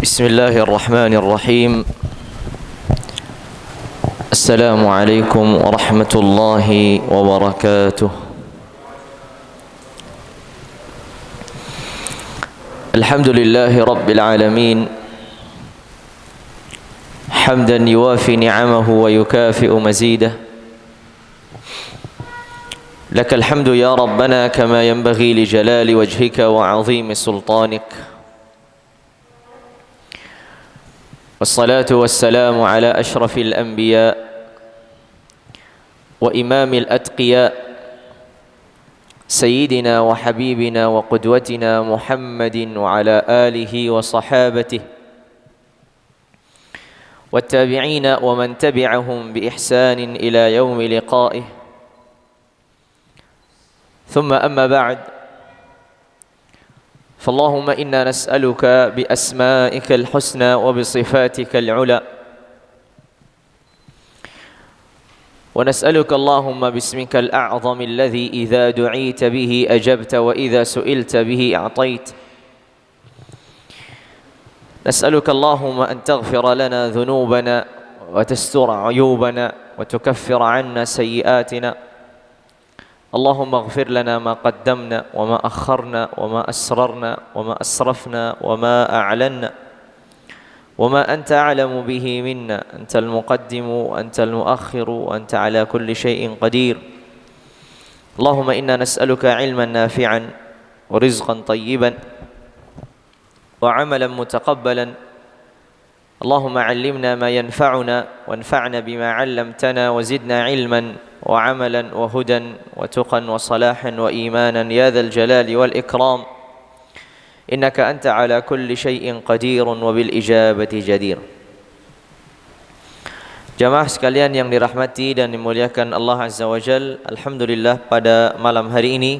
بسم الله الرحمن الرحيم. السلام عليكم ورحمة الله وبركاته. الحمد لله رب العالمين حمدا يوافي نعمه ويكافئ مزيده. لك الحمد يا ربنا كما ينبغي لجلال وجهك وعظيم سلطانك، والصلاة والسلام على أشرف الأنبياء وإمام الأتقياء سيدنا وحبيبنا وقدوتنا محمد وعلى آله وصحابته والتابعين ومن تبعهم بإحسان إلى يوم لقائه. ثم أما بعد، فاللهم إنا نسألك بأسمائك الحسنى وبصفاتك العلى، ونسألك اللهم باسمك الأعظم الذي إذا دعيت به أجبت وإذا سئلت به أعطيت. نسألك اللهم أن تغفر لنا ذنوبنا وتستر عيوبنا وتكفر عنا سيئاتنا. اللهم اغفر لنا ما قدمنا وما أخرنا وما أسررنا وما أسرفنا وما أعلنا وما أنت أعلم به منا. أنت المقدم وأنت المؤخر وأنت على كل شيء قدير. اللهم إنا نسألك علما نافعا ورزقا طيبا وعملا متقبلا. اللهم علمنا ما ينفعنا وانفعنا بما علمتنا وزدنا علما وعملا وهدى وتقا وصلاحا وإيمانا يا ذا الجلال والإكرام، إنك أنت على كل شيء قدير وبالإجابة جدير. Jamaah sekalian yang dirahmati dan dimuliakan Allah Azza wa Jal, alhamdulillah pada malam hari ini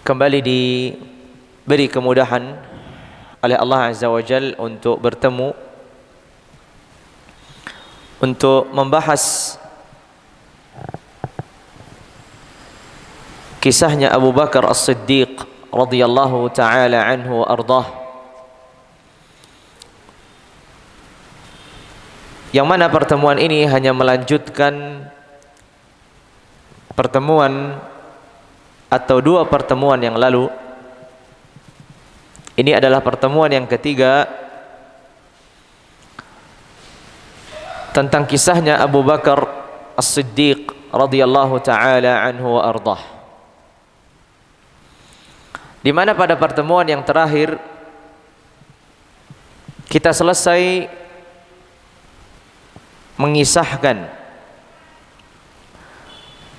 kembali diberi kemudahan oleh Allah Azza wa Jal untuk bertemu untuk membahas kisahnya Abu Bakar As-Siddiq radhiyallahu taala anhu wa ardah, yang mana pertemuan ini hanya melanjutkan pertemuan atau dua pertemuan yang lalu. Ini adalah pertemuan yang ketiga tentang kisahnya Abu Bakar As-Siddiq radhiyallahu taala anhu wa ardah, di mana pada pertemuan yang terakhir kita selesai mengisahkan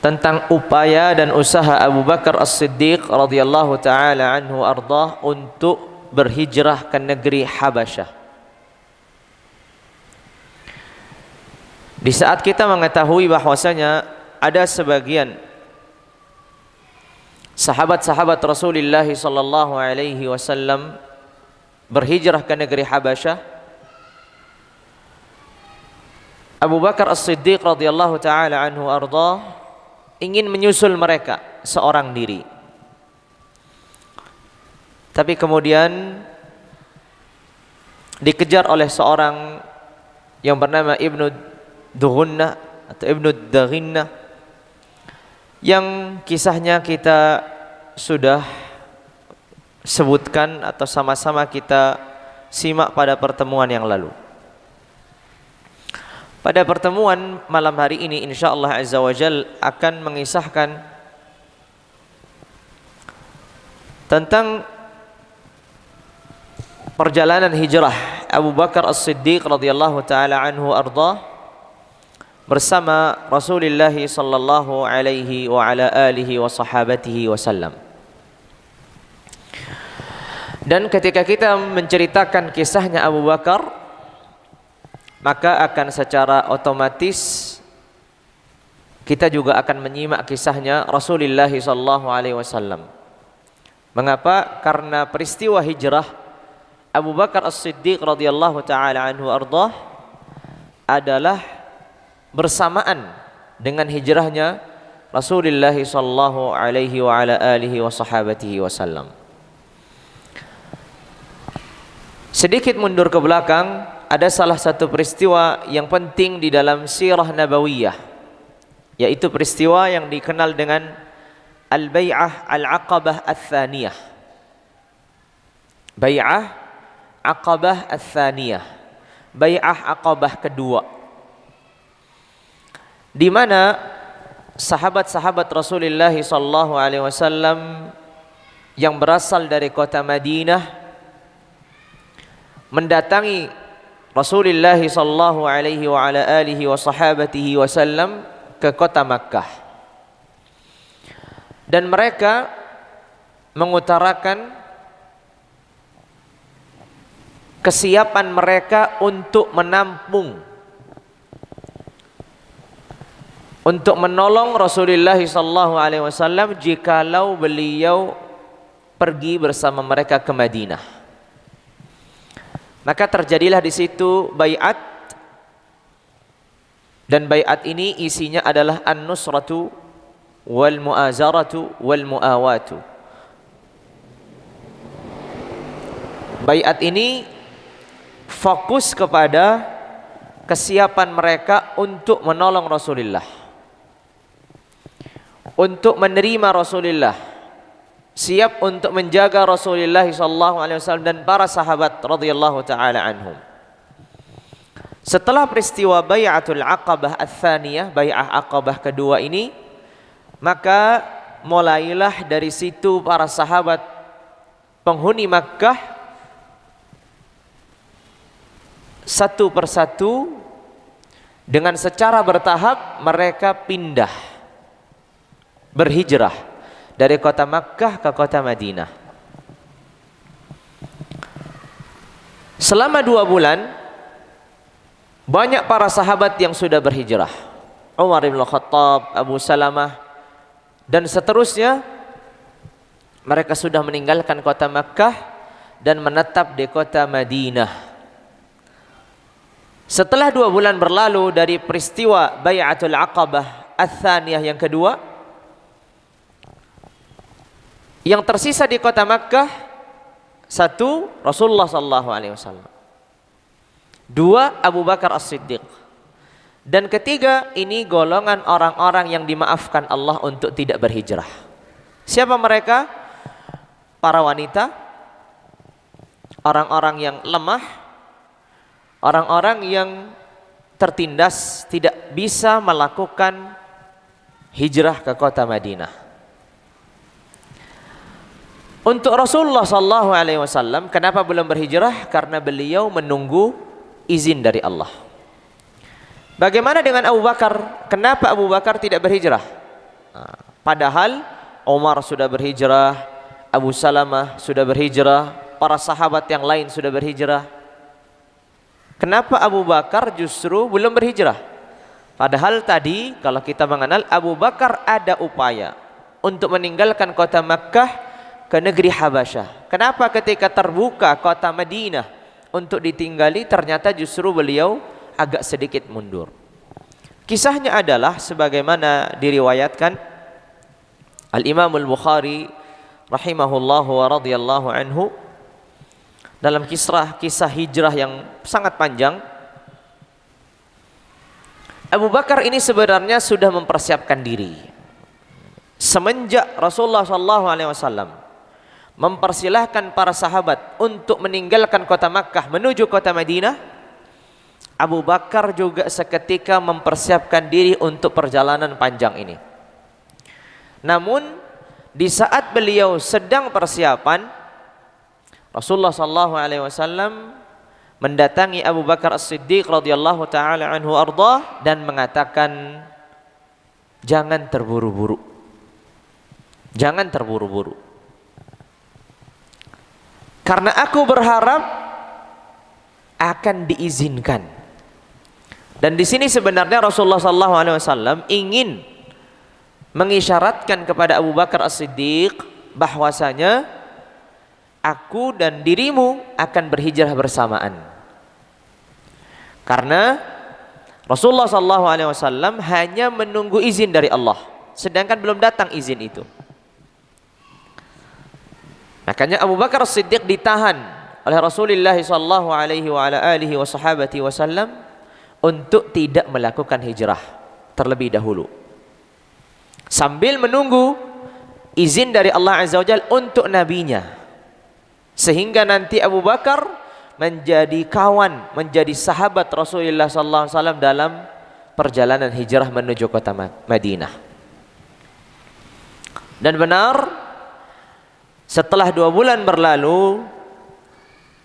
tentang upaya dan usaha Abu Bakar As-Siddiq radhiyallahu taala anhu wa ardah untuk berhijrah ke negeri Habasyah. Di saat kita mengetahui bahwasanya ada sebagian sahabat-sahabat Rasulullah sallallahu alaihi wasallam berhijrah ke negeri Habasyah, Abu Bakar As-Siddiq radhiyallahu taala anhu arda ingin menyusul mereka seorang diri. Tapi kemudian dikejar oleh seorang yang bernama Ibnu Dughunnah atau Ibnu Daghinnah, yang kisahnya kita sudah sebutkan atau sama-sama kita simak pada pertemuan yang lalu. Pada pertemuan malam hari ini insyaallah azza wa jal akan mengisahkan tentang perjalanan hijrah Abu Bakar As-Siddiq radhiyallahu taala anhu arda bersama Rasulullah sallallahu alaihi wa ala alihi wa sahabatihi wasallam. Dan ketika kita menceritakan kisahnya Abu Bakar, maka akan secara otomatis kita juga akan menyimak kisahnya Rasulullah sallallahu alaihi wasallam. Mengapa? Karena peristiwa hijrah Abu Bakar As-Siddiq radhiyallahu taala anhu ardah adalah bersamaan dengan hijrahnya Rasulullah sallallahu alaihi wa ala alihi wa sahabatihi wasallam. Sedikit mundur ke belakang, ada salah satu peristiwa yang penting di dalam sirah nabawiyah, yaitu peristiwa yang dikenal dengan Al-Bai'ah Al-Aqabah Ats-Tsaniyah. Bai'ah Aqabah Ats-Tsaniyah, Bai'ah Aqabah kedua, di mana sahabat-sahabat Rasulullah sallallahu alaihi wasallam yang berasal dari kota Madinah mendatangi Rasulullah sallallahu alaihi wa ala alihi wa sahabatihi wasallam ke kota Makkah, dan mereka mengutarakan kesiapan mereka untuk menampung, untuk menolong Rasulullah sallallahu alaihi wasallam jikalau beliau pergi bersama mereka ke Madinah. Maka terjadilah di situ baiat, dan baiat ini isinya adalah an-nusratu wal mu'azaratu wal mu'awatu. Baiat ini fokus kepada kesiapan mereka untuk menolong Rasulullah, untuk menerima Rasulullah, siap untuk menjaga Rasulullah SAW dan para sahabat radhiyallahu taala anhum. Setelah peristiwa Bai'atul Aqabah Ats-Tsaniyah, Bai'ah Aqabah kedua ini, maka mulailah dari situ para sahabat penghuni Makkah satu persatu dengan secara bertahap mereka pindah, berhijrah dari kota Makkah ke kota Madinah. Selama 2 bulan banyak para sahabat yang sudah berhijrah. Umar bin Khattab, Abu Salamah dan seterusnya, mereka sudah meninggalkan kota Makkah dan menetap di kota Madinah. Setelah 2 bulan berlalu dari peristiwa Bai'atul Aqabah Ats-Tsaniyah yang kedua, yang tersisa di kota Makkah, 1 Rasulullah sallallahu alaihi wasallam, 2 Abu Bakar As-Siddiq, dan ketiga ini golongan orang-orang yang dimaafkan Allah untuk tidak berhijrah. Siapa mereka? Para wanita, orang-orang yang lemah, orang-orang yang tertindas, tidak bisa melakukan hijrah ke kota Madinah. Untuk Rasulullah sallallahu alaihi wasallam, kenapa belum berhijrah? Karena beliau menunggu izin dari Allah. Bagaimana dengan Abu Bakar? Kenapa Abu Bakar tidak berhijrah? Padahal Umar sudah berhijrah, Abu Salamah sudah berhijrah, para sahabat yang lain sudah berhijrah. Kenapa Abu Bakar justru belum berhijrah? Padahal tadi kalau kita mengenal, Abu Bakar ada upaya untuk meninggalkan kota Makkah ke negeri Habasyah. Kenapa ketika terbuka kota Madinah untuk ditinggali, ternyata justru beliau agak sedikit mundur? Kisahnya adalah sebagaimana diriwayatkan Al-Imam Al-Bukhari rahimahullahu wa radhiyallahu anhu dalam kisah hijrah yang sangat panjang. Abu Bakar ini sebenarnya sudah mempersiapkan diri semenjak Rasulullah SAW mempersilahkan para sahabat untuk meninggalkan kota Makkah menuju kota Madinah. Abu Bakar juga seketika mempersiapkan diri untuk perjalanan panjang ini. Namun di saat beliau sedang persiapan, Rasulullah SAW mendatangi Abu Bakar As-Siddiq radhiyallahu taala anhu ardah dan mengatakan, jangan terburu-buru, jangan terburu-buru, karena aku berharap akan diizinkan. Dan di sini sebenarnya Rasulullah SAW ingin mengisyaratkan kepada Abu Bakar As-Siddiq bahwasanya aku dan dirimu akan berhijrah bersamaan. Karena Rasulullah SAW hanya menunggu izin dari Allah, sedangkan belum datang izin itu. Makanya Abu Bakar As-Siddiq ditahan oleh Rasulullah sallallahu alaihi wa ala alihi wa sahabati wasallam untuk tidak melakukan hijrah terlebih dahulu, sambil menunggu izin dari Allah Azza wa Jalla untuk nabinya, sehingga nanti Abu Bakar menjadi kawan, menjadi sahabat Rasulullah sallallahu alaihi wasallam dalam perjalanan hijrah menuju kota Madinah. Dan benar, setelah 2 bulan berlalu,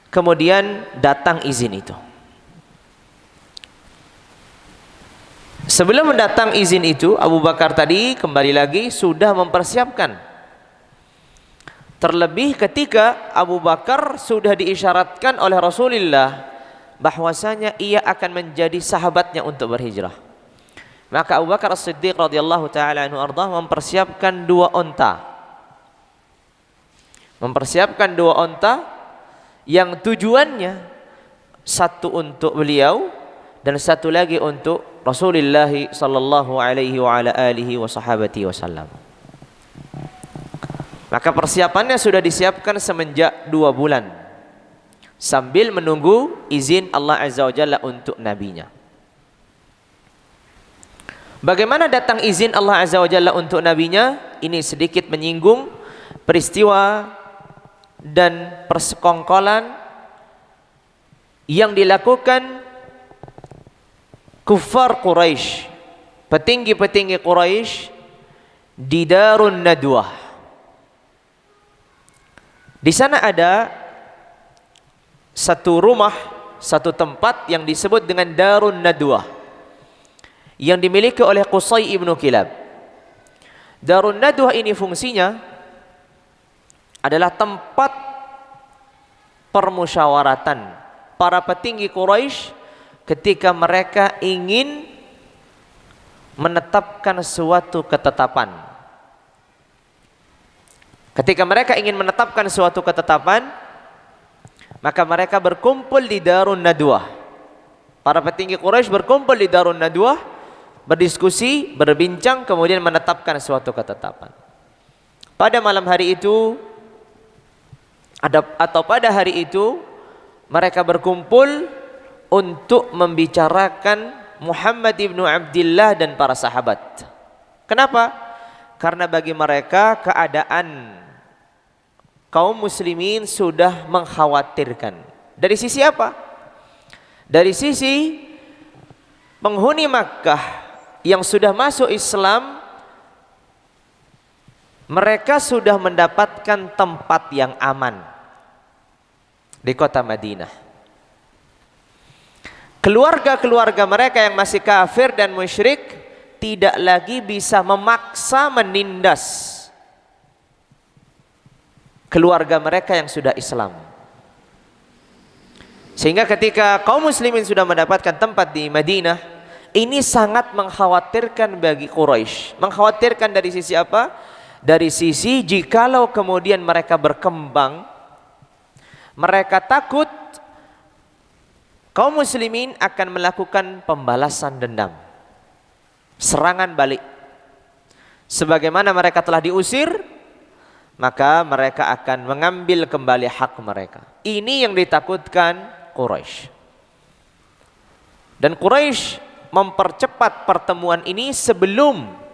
kemudian datang izin itu. Sebelum datang izin itu, Abu Bakar tadi kembali lagi sudah mempersiapkan. Terlebih ketika Abu Bakar sudah diisyaratkan oleh Rasulullah bahwasanya ia akan menjadi sahabatnya untuk berhijrah. Maka Abu Bakar As-Siddiq radhiyallahu taala anhu ardah mempersiapkan 2 onta. Mempersiapkan 2 onta yang tujuannya satu untuk beliau dan satu lagi untuk Rasulullah sallallahu alaihi wa ala alihi wa sahabati wasallam. Maka persiapannya sudah disiapkan semenjak 2 bulan sambil menunggu izin Allah Azza wa Jalla untuk nabinya. Bagaimana datang izin Allah Azza wa Jalla untuk nabinya? Ini sedikit menyinggung peristiwa dan persekongkolan yang dilakukan kuffar Quraisy, petinggi-petinggi Quraisy di Darun Nadwah. Di sana ada satu rumah, satu tempat yang disebut dengan Darun Nadwah yang dimiliki oleh Qusay ibnu Kilab. Darun Nadwah ini fungsinya adalah tempat permusyawaratan para petinggi Quraisy ketika mereka ingin menetapkan suatu ketetapan. Ketika mereka ingin menetapkan suatu ketetapan, maka mereka berkumpul di Darun Nadwah. Para petinggi Quraisy berkumpul di Darun Nadwah, berdiskusi, berbincang, kemudian menetapkan suatu ketetapan. Pada malam hari itu atau pada hari itu mereka berkumpul untuk membicarakan Muhammad ibnu Abdillah dan para sahabat. Kenapa? Karena bagi mereka keadaan kaum muslimin sudah mengkhawatirkan. Dari sisi apa? Dari sisi penghuni Makkah yang sudah masuk Islam, mereka sudah mendapatkan tempat yang aman di kota Madinah. Keluarga-keluarga mereka yang masih kafir dan musyrik tidak lagi bisa memaksa menindas keluarga mereka yang sudah Islam. Sehingga ketika kaum muslimin sudah mendapatkan tempat di Madinah, ini sangat mengkhawatirkan bagi Quraisy. Mengkhawatirkan dari sisi apa? Dari sisi jikalau kemudian mereka berkembang, mereka takut kaum muslimin akan melakukan pembalasan dendam, serangan balik. Sebagaimana mereka telah diusir, maka mereka akan mengambil kembali hak mereka. Ini yang ditakutkan Quraisy. Dan Quraisy mempercepat pertemuan ini sebelum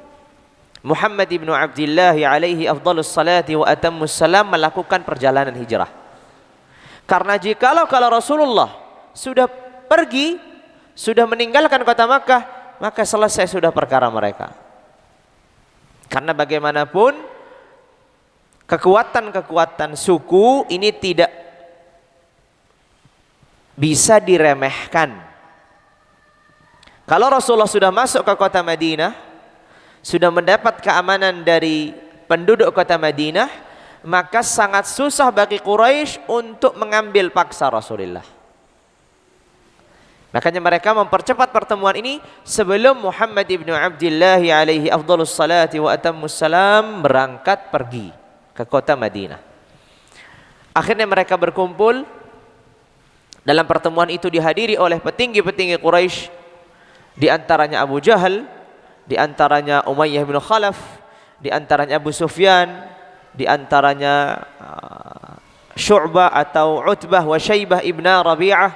Muhammad ibnu Abdillah alaihi afdhalus salati wa atammus salam melakukan perjalanan hijrah. Karena jikalau Rasulullah sudah pergi, sudah meninggalkan kota Makkah, maka selesai sudah perkara mereka. Karena bagaimanapun kekuatan-kekuatan suku ini tidak bisa diremehkan. Kalau Rasulullah sudah masuk ke kota Madinah, sudah mendapat keamanan dari penduduk kota Madinah, maka sangat susah bagi Quraisy untuk mengambil paksa Rasulullah. Makanya mereka mempercepat pertemuan ini sebelum Muhammad ibnu Abdillah alaihi afdhalus salati wa atammus salam berangkat pergi ke kota Madinah. Akhirnya mereka berkumpul. Dalam pertemuan itu dihadiri oleh petinggi-petinggi Quraisy, di antaranya Abu Jahal, di antaranya Umayyah bin Khalaf, di antaranya Abu Sufyan, di antaranya Syu'bah atau Utbah wa Syaibah ibn Rabi'ah,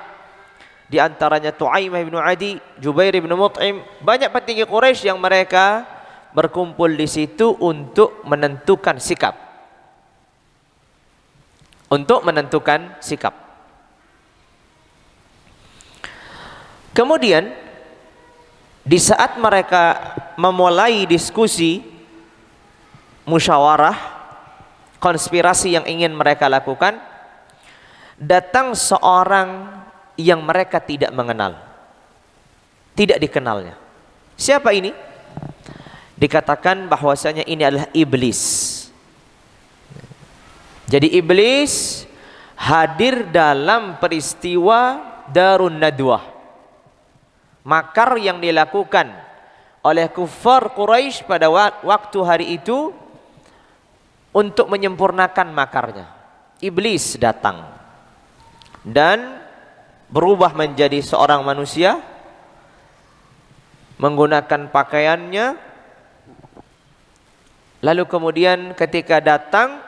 di antaranya Tu'aimah ibn Adi, Jubair ibn Mut'im, banyak petinggi Quraisy yang mereka berkumpul di situ untuk menentukan sikap. Untuk menentukan sikap. Kemudian di saat mereka memulai diskusi, musyawarah, konspirasi yang ingin mereka lakukan, datang seorang yang mereka tidak mengenal, tidak dikenalnya. Siapa ini? Dikatakan bahwasanya ini adalah iblis. Jadi iblis hadir dalam peristiwa Darun Nadwah, makar yang dilakukan oleh kufar Quraisy pada waktu hari itu untuk menyempurnakan makarnya. Iblis datang dan berubah menjadi seorang manusia, menggunakan pakaiannya. Lalu kemudian ketika datang,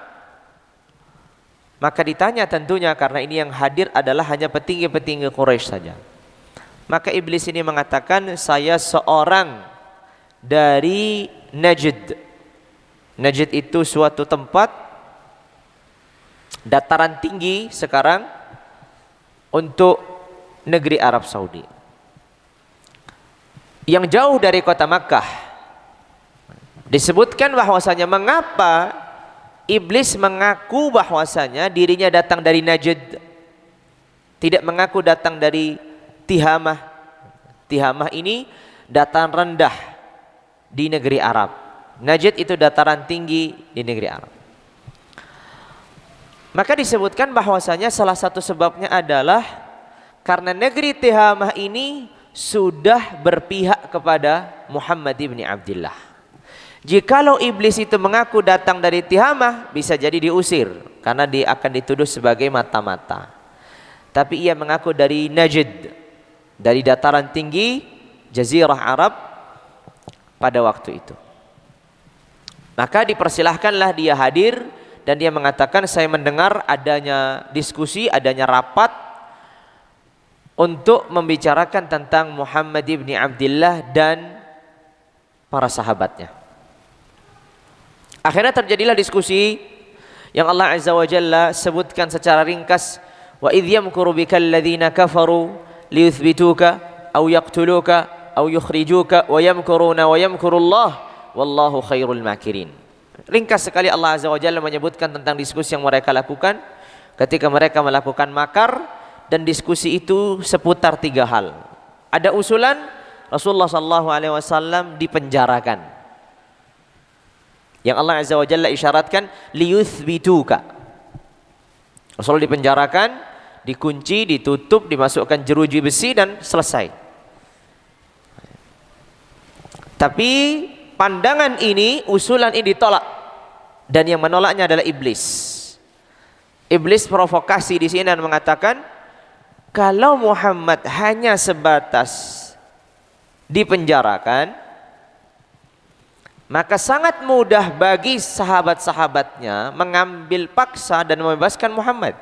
maka ditanya tentunya, karena ini yang hadir adalah hanya petinggi-petinggi Quraisy saja. Maka iblis ini mengatakan, saya seorang dari Najd. Najd itu suatu tempat dataran tinggi sekarang untuk negeri Arab Saudi, yang jauh dari kota Makkah. Disebutkan bahwasanya mengapa iblis mengaku bahwasanya dirinya datang dari Najd, tidak mengaku datang dari Tihamah. Tihamah ini dataran rendah di negeri Arab. Najd itu dataran tinggi di negeri Arab. Maka disebutkan bahwasanya salah satu sebabnya adalah karena negeri Tihamah ini sudah berpihak kepada Muhammad ibn Abdullah. Jikalau iblis itu mengaku datang dari Tihamah, bisa jadi diusir karena dia akan dituduh sebagai mata-mata. Tapi ia mengaku dari Najd, dari dataran tinggi Jazirah Arab pada waktu itu. Maka dipersilahkanlah dia hadir dan dia mengatakan, saya mendengar adanya diskusi, adanya rapat untuk membicarakan tentang Muhammad ibn Abdullah dan para sahabatnya. Akhirnya terjadilah diskusi yang Allah Azza wa Jalla sebutkan secara ringkas, wa idh yamkuru bikal ladzina kafaru liyuthbituka aw yaqtuluka aw yukhrijuka wa yamkuruna wa yamkurullah wallahu khairul makirin. Ringkas sekali Allah Azza wa Jalla menyebutkan tentang diskusi yang mereka lakukan ketika mereka melakukan makar, dan diskusi itu seputar 3 hal. Ada usulan Rasulullah SAW dipenjarakan, yang Allah Azza wa Jalla isyaratkan liyuthbituka. Rasulullah dipenjarakan, dikunci, ditutup, dimasukkan jeruji besi dan selesai. Tapi pandangan ini, usulan ini ditolak, dan yang menolaknya adalah iblis. Iblis provokasi di sini dan mengatakan, kalau Muhammad hanya sebatas dipenjarakan, maka sangat mudah bagi sahabat-sahabatnya mengambil paksa dan membebaskan Muhammad.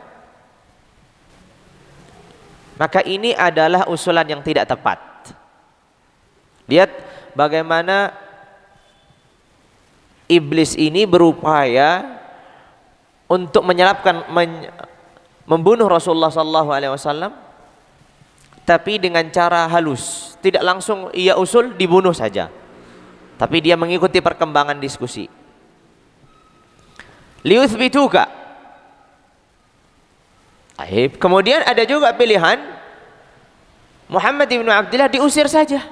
Maka ini adalah usulan yang tidak tepat. Lihat bagaimana iblis ini berupaya untuk membunuh Rasulullah SAW, tapi dengan cara halus, tidak langsung ia usul dibunuh saja, tapi dia mengikuti perkembangan diskusi. Liyuthbituka. Kemudian ada juga pilihan Muhammad ibn Abdullah diusir saja,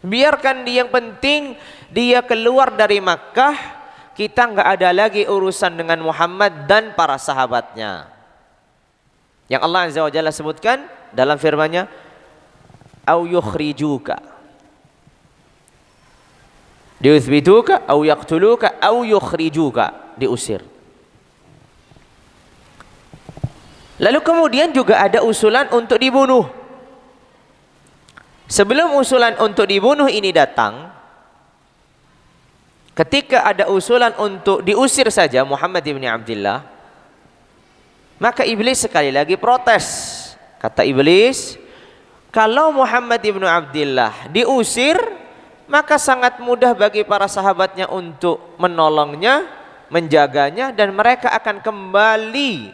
biarkan dia, yang penting dia keluar dari Makkah, kita nggak ada lagi urusan dengan Muhammad dan para sahabatnya. Yang Allah Azza wa Jalla sebutkan dalam firman-Nya, au yukhrijuka, diuthbituka, au yaqtuluka, au yukhrijuka, diusir. Lalu kemudian juga ada usulan untuk dibunuh. Sebelum usulan untuk dibunuh ini datang, ketika ada usulan untuk diusir saja Muhammad ibn Abdullah, Maka iblis sekali lagi protes. Kata iblis, kalau Muhammad ibnu Abdillah diusir, maka sangat mudah bagi para sahabatnya untuk menolongnya, menjaganya, dan mereka akan kembali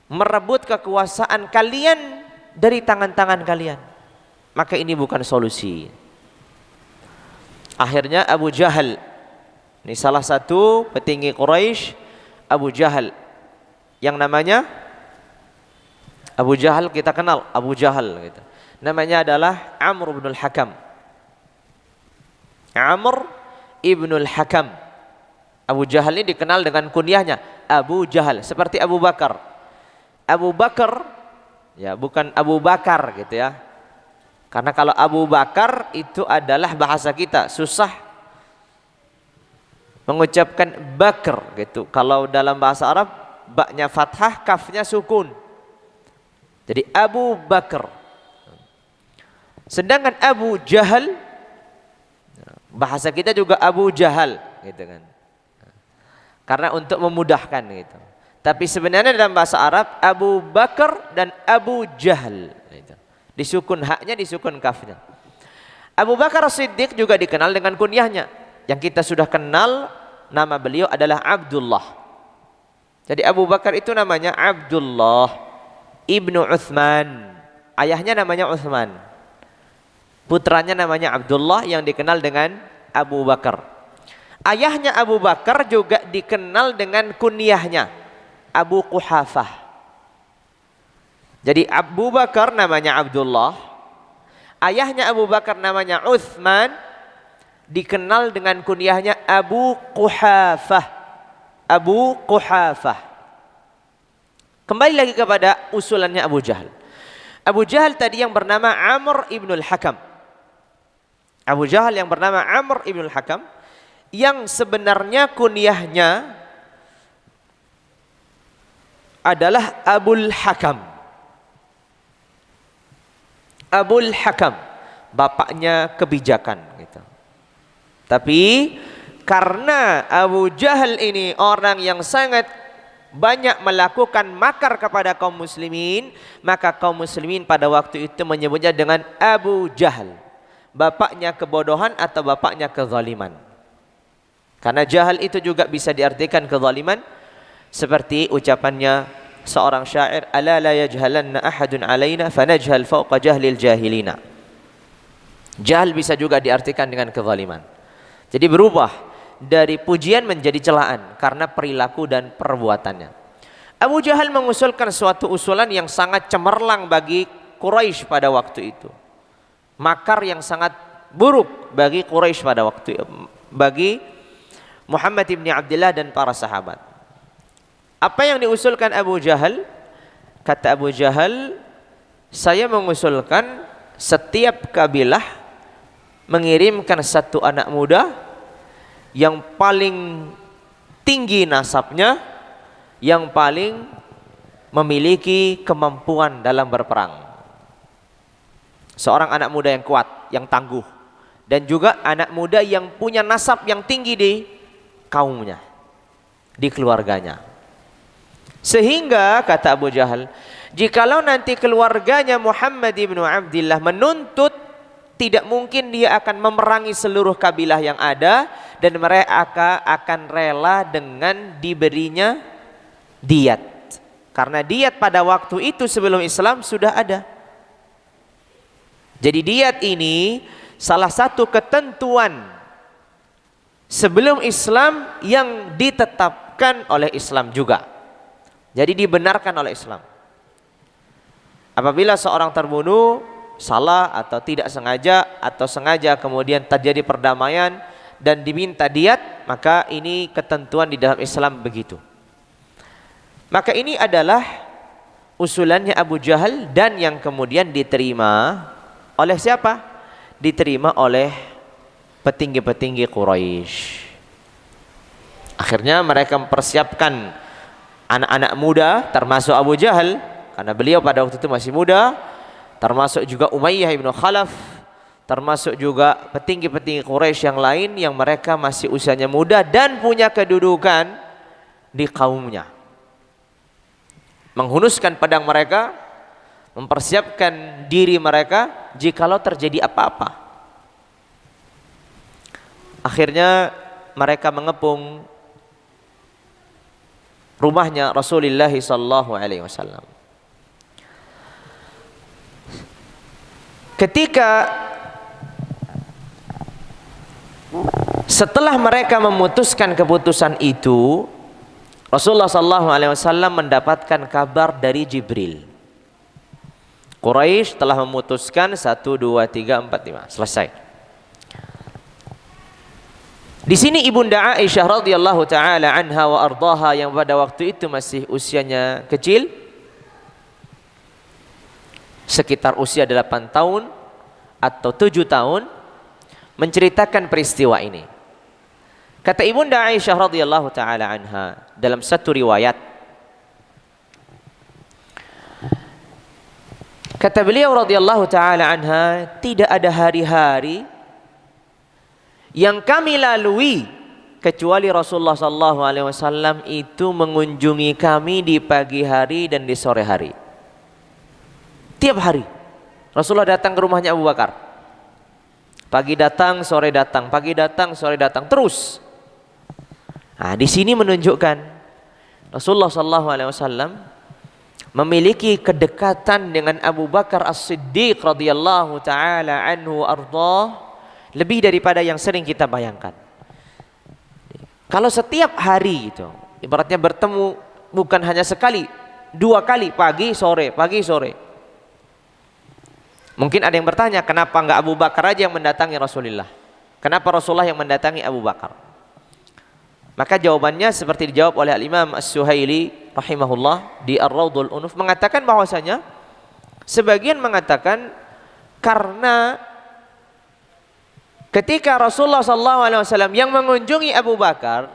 merebut kekuasaan kalian dari tangan-tangan kalian. Maka ini bukan solusi. Akhirnya Abu Jahal, ini salah satu petinggi Quraisy, Abu Jahal, yang namanya Abu Jahal, kita kenal Abu Jahal gitu. Namanya adalah Amr ibn al-Hakam. Amr ibn al-Hakam. Abu Jahal ini dikenal dengan kunyahnya Abu Jahal, seperti Abu Bakar. Abu Bakar, ya bukan Abu Bakar gitu ya. Karena kalau Abu Bakar itu adalah bahasa kita, susah mengucapkan bakar gitu. Kalau dalam bahasa Arab, baknya fathah, kafnya sukun. Jadi Abu Bakar. Sedangkan Abu Jahal, bahasa kita juga Abu Jahal gitu kan. Karena untuk memudahkan gitu. Tapi sebenarnya dalam bahasa Arab Abu Bakar dan Abu Jahal gitu. Disukun haknya, disukun kafnya. Abu Bakar Siddiq juga dikenal dengan kunyahnya. Yang kita sudah kenal nama beliau adalah Abdullah. Jadi Abu Bakar itu namanya Abdullah ibnu Uthman. Ayahnya namanya Uthman. Putranya namanya Abdullah yang dikenal dengan Abu Bakar. Ayahnya Abu Bakar juga dikenal dengan kunyahnya Abu Quhafah. Jadi Abu Bakar namanya Abdullah, ayahnya Abu Bakar namanya Uthman, dikenal dengan kunyahnya Abu Quhafah. Abu Quhafah. Kembali lagi kepada usulannya Abu Jahal. Abu Jahal tadi yang bernama Amr ibn al-Hakam. Abu Jahal yang bernama Amr ibn al-Hakam, yang sebenarnya kunyahnya adalah Abul Hakam. Abul Hakam, bapaknya kebijakan gitu. Tapi karena Abu Jahal ini orang yang sangat banyak melakukan makar kepada kaum muslimin, maka kaum muslimin pada waktu itu menyebutnya dengan Abu Jahal. Bapaknya kebodohan atau bapaknya kezaliman. Karena jahal itu juga bisa diartikan kezaliman, seperti ucapannya seorang syair, ala la yajhalanna ahadun alaina fanajhal fawqa jahlil jahilina. Jahal bisa juga diartikan dengan kezaliman. Jadi berubah dari pujian menjadi celaan karena perilaku dan perbuatannya. Abu Jahal mengusulkan suatu usulan yang sangat cemerlang bagi Quraisy pada waktu itu. Makar yang sangat buruk bagi Quraisy pada waktu itu, bagi Muhammad ibn Abdillah dan para sahabat. Apa yang diusulkan Abu Jahal? Kata Abu Jahal, saya mengusulkan setiap kabilah mengirimkan satu anak muda yang paling tinggi nasabnya, yang paling memiliki kemampuan dalam berperang. Seorang anak muda yang kuat, yang tangguh, dan juga anak muda yang punya nasab yang tinggi di kaumnya, di keluarganya. Sehingga kata Abu Jahal, jikalau nanti keluarganya Muhammad ibnu Abdillah menuntut, tidak mungkin dia akan memerangi seluruh kabilah yang ada, dan mereka akan rela dengan diberinya diyat. Karena diyat pada waktu itu sebelum Islam sudah ada. Jadi diyat ini salah satu ketentuan sebelum Islam yang ditetapkan oleh Islam juga. Jadi dibenarkan oleh Islam. Apabila seorang terbunuh salah atau tidak sengaja, atau sengaja kemudian terjadi perdamaian dan diminta diyat, maka ini ketentuan di dalam Islam begitu. Maka ini adalah usulannya Abu Jahal, dan yang kemudian diterima oleh siapa? Diterima oleh petinggi-petinggi Quraisy. Akhirnya mereka mempersiapkan anak-anak muda, termasuk Abu Jahal, karena beliau pada waktu itu masih muda, termasuk juga Umayyah ibn Khalaf, termasuk juga petinggi-petinggi Quraisy yang lain yang mereka masih usianya muda dan punya kedudukan di kaumnya. menghunuskan pedang mereka, mempersiapkan diri mereka jikalau terjadi apa-apa. Akhirnya mereka mengepung rumahnya Rasulullah sallallahu alaihi wasallam. Ketika setelah mereka memutuskan keputusan itu, Rasulullah sallallahu alaihi wasallam mendapatkan kabar dari Jibril. Quraisy telah memutuskan 1, 2, 3, 4, 5. Selesai. Di sini Ibunda Aisyah radhiyallahu taala anha wa ardhaha yang pada waktu itu masih usianya kecil, sekitar usia 8 tahun atau 7 tahun, menceritakan peristiwa ini. Kata Ibunda Aisyah radhiyallahu taala anha dalam satu riwayat, kata beliau radhiyallahu taala anha, tidak ada hari-hari yang kami lalui kecuali Rasulullah sallallahu alaihi wasallam itu mengunjungi kami di pagi hari dan di sore hari. Tiap hari Rasulullah datang ke rumahnya Abu Bakar. Pagi datang, sore datang, pagi datang, sore datang, terus. Nah, di sini menunjukkan Rasulullah sallallahu alaihi wasallam memiliki kedekatan dengan Abu Bakar As-Siddiq radhiyallahu taala anhu ardhah lebih daripada yang sering kita bayangkan. Kalau setiap hari itu ibaratnya bertemu bukan hanya sekali, 2 kali, pagi sore, pagi sore. Mungkin ada yang bertanya, kenapa enggak Abu Bakar aja yang mendatangi Rasulullah? Kenapa Rasulullah yang mendatangi Abu Bakar? Maka jawabannya seperti dijawab oleh Al-Imam As-Suhaili rahimahullah di Ar-Raudhul Unuf, mengatakan bahwasanya sebagian mengatakan karena ketika Rasulullah SAW yang mengunjungi Abu Bakar,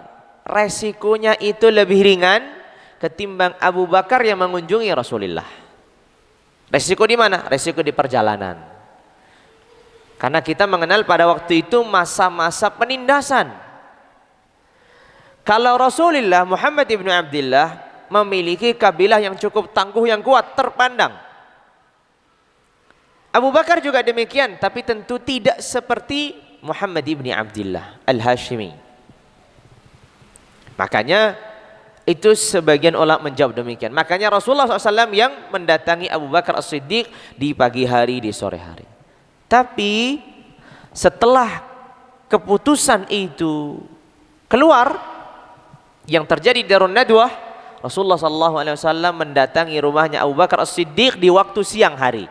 resikonya itu lebih ringan ketimbang Abu Bakar yang mengunjungi Rasulullah. Resiko di mana? Resiko di perjalanan. Karena kita mengenal pada waktu itu masa-masa penindasan. Kalau Rasulullah Muhammad ibnu Abdullah memiliki kabilah yang cukup tangguh, yang kuat, terpandang. Abu Bakar juga demikian, tapi tentu tidak seperti Muhammad ibnu Abdullah Al-Hashimi. Makanya itu sebagian ulama menjawab demikian. Makanya Rasulullah SAW yang mendatangi Abu Bakar As-Siddiq di pagi hari, di sore hari. Tapi setelah keputusan itu keluar, yang terjadi di Darun Nadwah, Rasulullah SAW mendatangi rumahnya Abu Bakar As-Siddiq di waktu siang hari.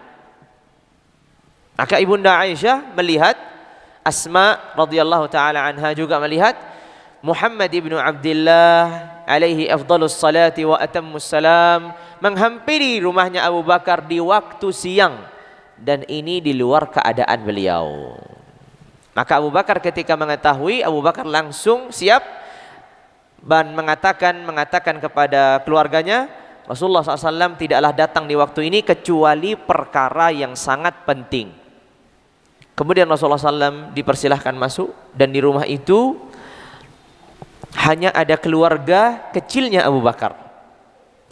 Maka Ibunda Aisyah melihat, Asma radhiyallahu taala anha juga melihat Muhammad ibnu Abdullah alaihi afdhalus salati wa atammus salam menghampiri rumahnya Abu Bakar di waktu siang, dan ini di luar keadaan beliau. Maka Abu Bakar ketika mengetahui, Abu Bakar langsung siap dan mengatakan kepada keluarganya, Rasulullah SAW tidaklah datang di waktu ini kecuali perkara yang sangat penting. Kemudian Rasulullah SAW dipersilahkan masuk, dan di rumah itu hanya ada keluarga kecilnya Abu Bakar.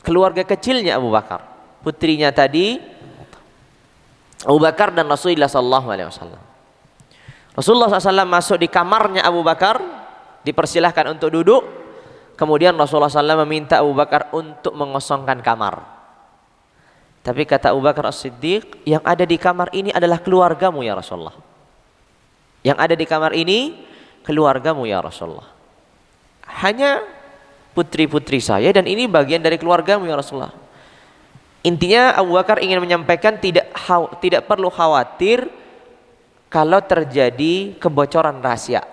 Keluarga kecilnya Abu Bakar, putrinya tadi Abu Bakar dan Rasulullah SAW. Rasulullah SAW masuk di kamarnya Abu Bakar, dipersilahkan untuk duduk. Kemudian Rasulullah SAW meminta Abu Bakar untuk mengosongkan kamar. Tapi kata Abu Bakar As-Siddiq, yang ada di kamar ini adalah keluargamu ya Rasulullah. Yang ada di kamar ini keluargamu ya Rasulullah. Hanya putri-putri saya, dan ini bagian dari keluargamu ya Rasulullah. Intinya Abu Bakar ingin menyampaikan tidak perlu khawatir kalau terjadi kebocoran rahasia.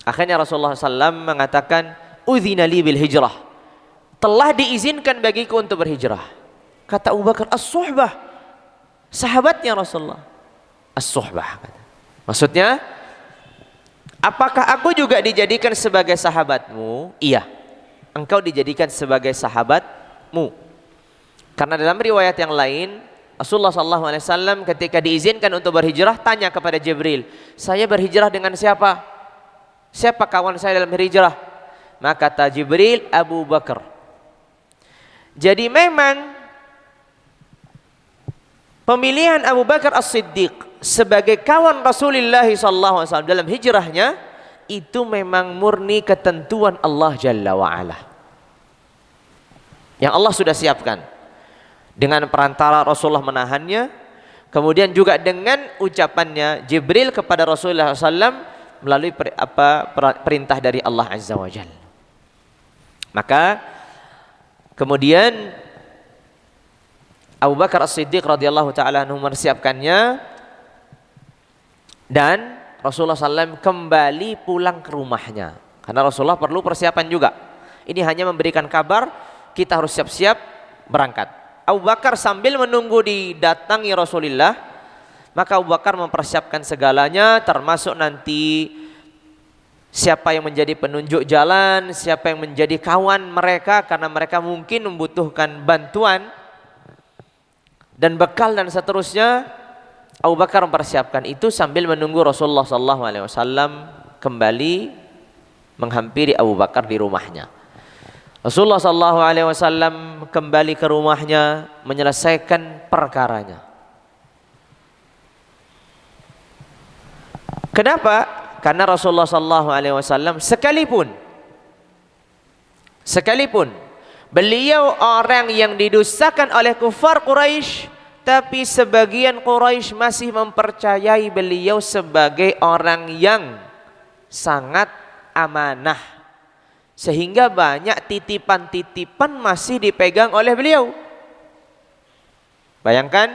Akhirnya Rasulullah SAW mengatakan, udzina li bil hijrah, telah diizinkan bagiku untuk berhijrah. Kata Abu Bakar, as-suhbah, sahabatnya Rasulullah. As-suhbah, maksudnya, apakah aku juga dijadikan sebagai sahabatmu? Iya, engkau dijadikan sebagai sahabatmu. Karena dalam riwayat yang lain, Rasulullah SAW ketika diizinkan untuk berhijrah, tanya kepada Jibril, saya berhijrah dengan siapa? Siapa kawan saya dalam hijrah? Maka kata Jibril, Abu Bakar. Jadi memang pemilihan Abu Bakar As-Siddiq sebagai kawan Rasulullah SAW dalam hijrahnya itu memang murni ketentuan Allah Jalla wa'ala, yang Allah sudah siapkan dengan perantara Rasulullah menahannya, kemudian juga dengan ucapannya Jibril kepada Rasulullah SAW melalui perintah dari Allah Azza wa Jalla. Maka kemudian Abu Bakar As-Siddiq radhiyallahu ta'ala anhu mempersiapkannya, dan Rasulullah SAW kembali pulang ke rumahnya karena Rasulullah perlu persiapan juga. Ini hanya memberikan kabar kita harus siap-siap berangkat. Abu Bakar sambil menunggu didatangi Rasulullah, maka Abu Bakar mempersiapkan segalanya, termasuk nanti siapa yang menjadi penunjuk jalan, siapa yang menjadi kawan mereka, karena mereka mungkin membutuhkan bantuan dan bekal dan seterusnya. Abu Bakar mempersiapkan itu sambil menunggu Rasulullah SAW kembali menghampiri Abu Bakar di rumahnya. Rasulullah SAW kembali ke rumahnya menyelesaikan perkaranya. Kenapa? Karena Rasulullah SAW sekalipun beliau orang yang didustakan oleh kufar Quraisy, tapi sebagian Quraisy masih mempercayai beliau sebagai orang yang sangat amanah, sehingga banyak titipan-titipan masih dipegang oleh beliau. Bayangkan,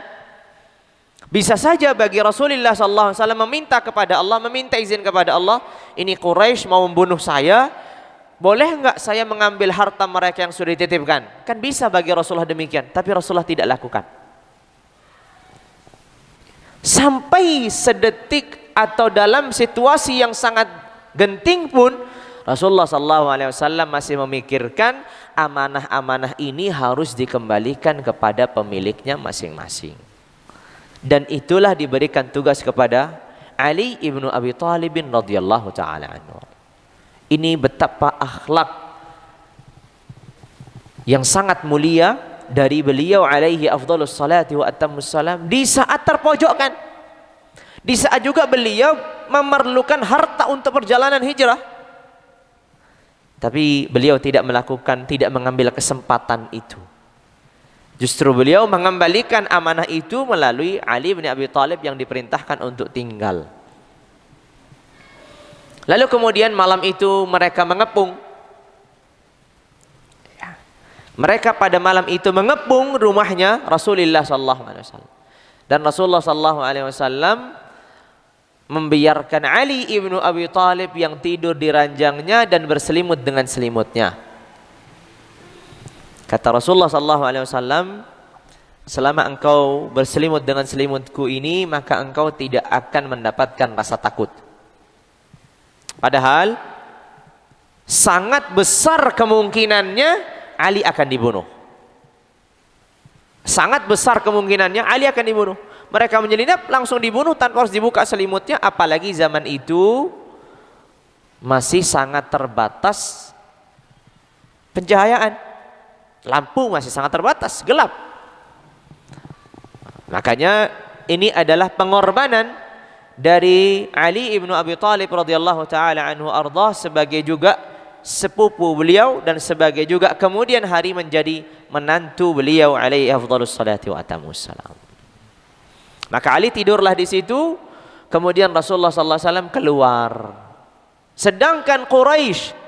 bisa saja bagi Rasulullah SAW meminta kepada Allah, meminta izin kepada Allah, ini Quraisy mau membunuh saya, boleh enggak saya mengambil harta mereka yang sudah dititipkan? Kan bisa bagi Rasulullah demikian, tapi Rasulullah tidak lakukan. Sampai sedetik atau dalam situasi yang sangat genting pun Rasulullah SAW masih memikirkan amanah-amanah ini harus dikembalikan kepada pemiliknya masing-masing. Dan itulah diberikan tugas kepada Ali ibnu Abi Thalib radhiyallahu ta'ala anhu. Ini betapa akhlak yang sangat mulia dari beliau alaihi afdhalus salati wa atammus salam di saat terpojokkan, di saat juga beliau memerlukan harta untuk perjalanan hijrah, tapi beliau tidak melakukan, tidak mengambil kesempatan itu. Justru beliau mengembalikan amanah itu melalui Ali bin Abi Thalib yang diperintahkan untuk tinggal. Lalu kemudian malam itu mereka mengepung. Mereka pada malam itu mengepung rumahnya Rasulullah SAW. Dan Rasulullah SAW membiarkan Ali ibnu Abi Thalib yang tidur di ranjangnya dan berselimut dengan selimutnya. Kata Rasulullah SAW, selama engkau berselimut dengan selimutku ini, maka engkau tidak akan mendapatkan rasa takut. Padahal sangat besar kemungkinannya Ali akan dibunuh. Sangat besar kemungkinannya Ali akan dibunuh. Mereka menyelinap langsung dibunuh tanpa harus dibuka selimutnya. Apalagi zaman itu masih sangat terbatas pencahayaan. Lampu masih sangat terbatas, gelap. Makanya ini adalah pengorbanan dari Ali ibnu Abi Thalib radhiyallahu taala anhu ardah sebagai juga sepupu beliau dan sebagai juga kemudian hari menjadi menantu beliau alaihi afdhalus salati wa atammus salam. Maka Ali tidurlah di situ, kemudian Rasulullah sallallahu alaihi wasallam keluar. Sedangkan Quraisy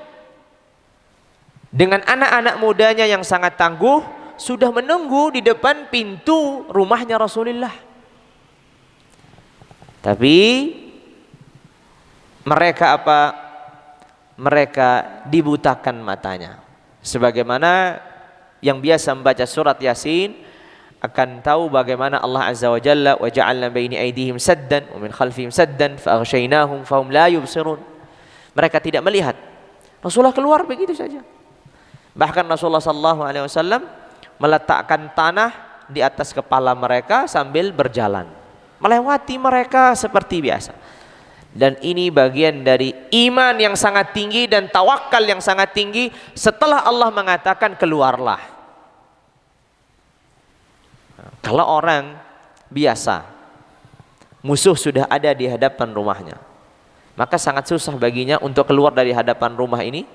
dengan anak-anak mudanya yang sangat tangguh sudah menunggu di depan pintu rumahnya Rasulullah. Tapi mereka apa? Mereka dibutakan matanya. Sebagaimana yang biasa membaca surat Yasin akan tahu bagaimana Allah Azza wa Jalla wa ja'alna baini aydihim saddan wa min khalfihim saddan fa aghshaynahum fahum la yubsirun. Mereka tidak melihat. Rasulullah keluar begitu saja. Bahkan Rasulullah sallallahu alaihi wasallam meletakkan tanah di atas kepala mereka sambil berjalan, melewati mereka seperti biasa. Dan ini bagian dari iman yang sangat tinggi dan tawakal yang sangat tinggi setelah Allah mengatakan keluarlah. Kalau orang biasa, musuh sudah ada di hadapan rumahnya, maka sangat susah baginya untuk keluar dari hadapan rumah ini,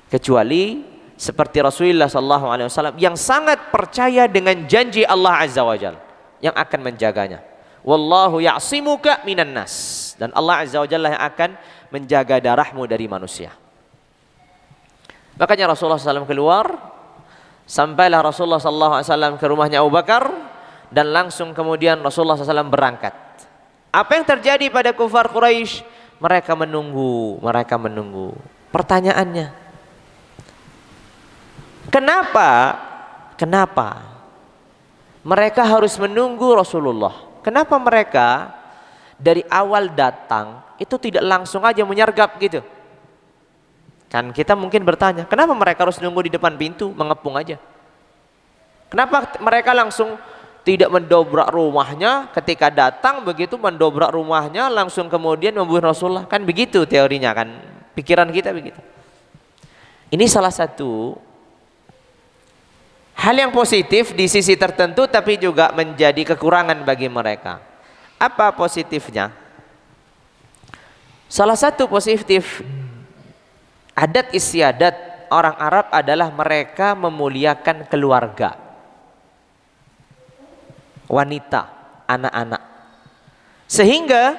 kecuali seperti Rasulullah SAW yang sangat percaya dengan janji Allah Azza wa Jalla yang akan menjaganya. Wallahu ya'simuka minan nas, dan Allah Azza wa Jalla yang akan menjaga darahmu dari manusia. Makanya Rasulullah SAW keluar, sampailah Rasulullah SAW ke rumahnya Abu Bakar, dan langsung kemudian Rasulullah SAW berangkat. Apa yang terjadi pada kufar Quraisy? Mereka menunggu. Pertanyaannya, kenapa mereka harus menunggu Rasulullah? Kenapa mereka dari awal datang itu tidak langsung aja menyergap gitu? Kan kita mungkin bertanya, kenapa mereka harus nunggu di depan pintu, mengepung aja? Kenapa mereka langsung tidak mendobrak rumahnya ketika datang, begitu mendobrak rumahnya langsung kemudian membunuh Rasulullah? Kan begitu teorinya, kan pikiran kita begitu. Ini salah satu hal yang positif di sisi tertentu, tapi juga menjadi kekurangan bagi mereka. Apa positifnya? Salah satu positif adat istiadat orang Arab adalah mereka memuliakan keluarga, wanita, anak-anak, sehingga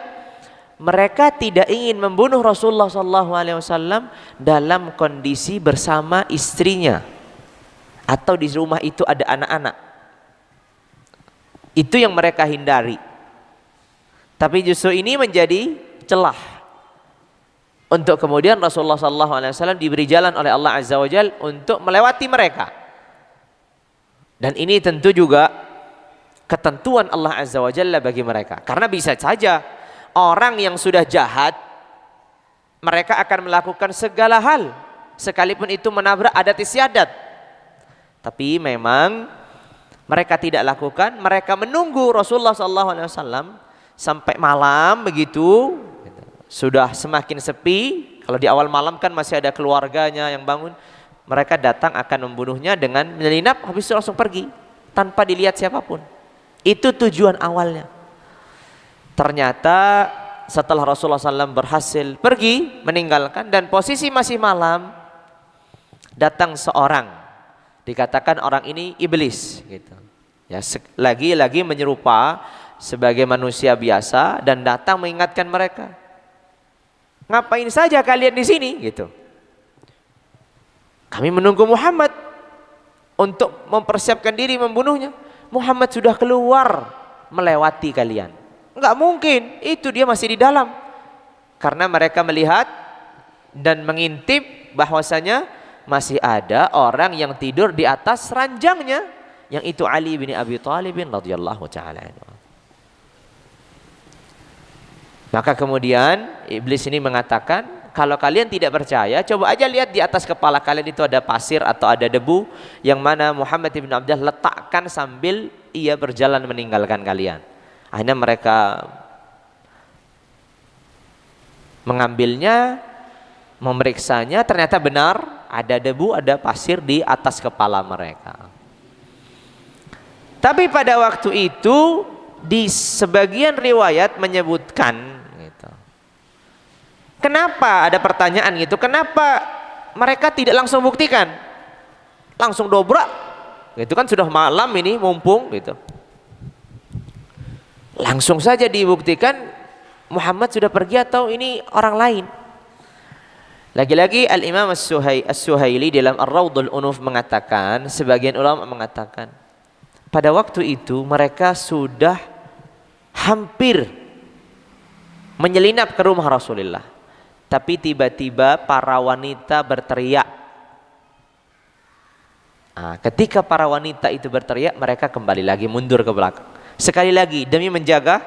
mereka tidak ingin membunuh Rasulullah SAW dalam kondisi bersama istrinya atau di rumah itu ada anak-anak. Itu yang mereka hindari. Tapi justru ini menjadi celah untuk kemudian Rasulullah SAW diberi jalan oleh Allah Azza wa Jalla untuk melewati mereka. Dan ini tentu juga ketentuan Allah Azza wa Jalla bagi mereka. Karena bisa saja orang yang sudah jahat, mereka akan melakukan segala hal, sekalipun itu menabrak adat istiadat. Tapi memang mereka tidak lakukan. Mereka menunggu Rasulullah SAW sampai malam begitu. Sudah semakin sepi, kalau di awal malam kan masih ada keluarganya yang bangun, mereka datang akan membunuhnya dengan menyelinap, habis itu langsung pergi tanpa dilihat siapapun. Itu tujuan awalnya. Ternyata setelah Rasulullah SAW berhasil pergi meninggalkan dan posisi masih malam, datang seorang, dikatakan orang ini iblis gitu. Ya, lagi-lagi menyerupa sebagai manusia biasa dan datang mengingatkan mereka. Ngapain saja kalian di sini gitu? Kami menunggu Muhammad untuk mempersiapkan diri membunuhnya. Muhammad sudah keluar melewati kalian. Enggak mungkin, itu dia masih di dalam. Karena mereka melihat dan mengintip bahwasanya masih ada orang yang tidur di atas ranjangnya, yang itu Ali bin Abi Thalib radhiyallahu taala anhu. Maka kemudian iblis ini mengatakan, kalau kalian tidak percaya, coba aja lihat di atas kepala kalian itu ada pasir atau ada debu yang mana Muhammad ibn Abdullah letakkan sambil ia berjalan meninggalkan kalian. Akhirnya mereka mengambilnya, memeriksanya, ternyata benar ada debu, ada pasir di atas kepala mereka. Tapi pada waktu itu di sebagian riwayat menyebutkan gitu. Kenapa ada pertanyaan gitu? Kenapa mereka tidak langsung buktikan? Langsung dobrak. Itu kan sudah malam ini, mumpung gitu. Langsung saja dibuktikan Muhammad sudah pergi atau ini orang lain. Lagi-lagi Al-Imam As-Suhaili dalam Ar-Rawdul Unuf mengatakan, sebagian ulama mengatakan, pada waktu itu mereka sudah hampir menyelinap ke rumah Rasulullah. Tapi tiba-tiba para wanita berteriak. Nah, ketika para wanita itu berteriak, mereka kembali lagi mundur ke belakang. Sekali lagi demi menjaga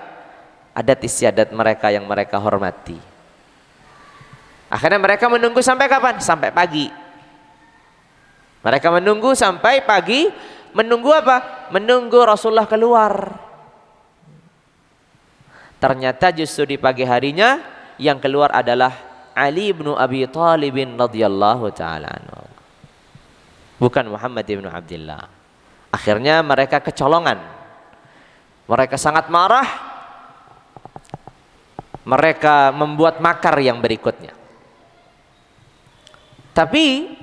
adat istiadat mereka yang mereka hormati. Akhirnya mereka menunggu sampai kapan? Sampai pagi. Mereka menunggu sampai pagi. Menunggu apa? Menunggu Rasulullah keluar. Ternyata justru di pagi harinya yang keluar adalah Ali bin Abi Thalib radhiyallahu taala anhu. Bukan Muhammad bin Abdullah. Akhirnya mereka kecolongan. Mereka sangat marah. Mereka membuat makar yang berikutnya. Tapi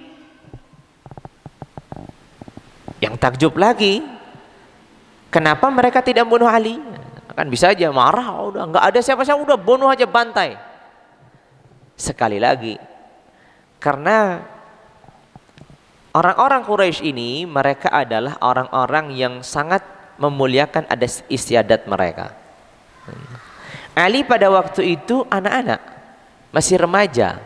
yang takjub lagi, kenapa mereka tidak bunuh Ali? Kan bisa aja marah, udah nggak ada siapa-siapa, udah bunuh aja, bantai. Sekali lagi, karena orang-orang Quraisy ini mereka adalah orang-orang yang sangat memuliakan adat istiadat mereka. Ali pada waktu itu anak-anak, masih remaja.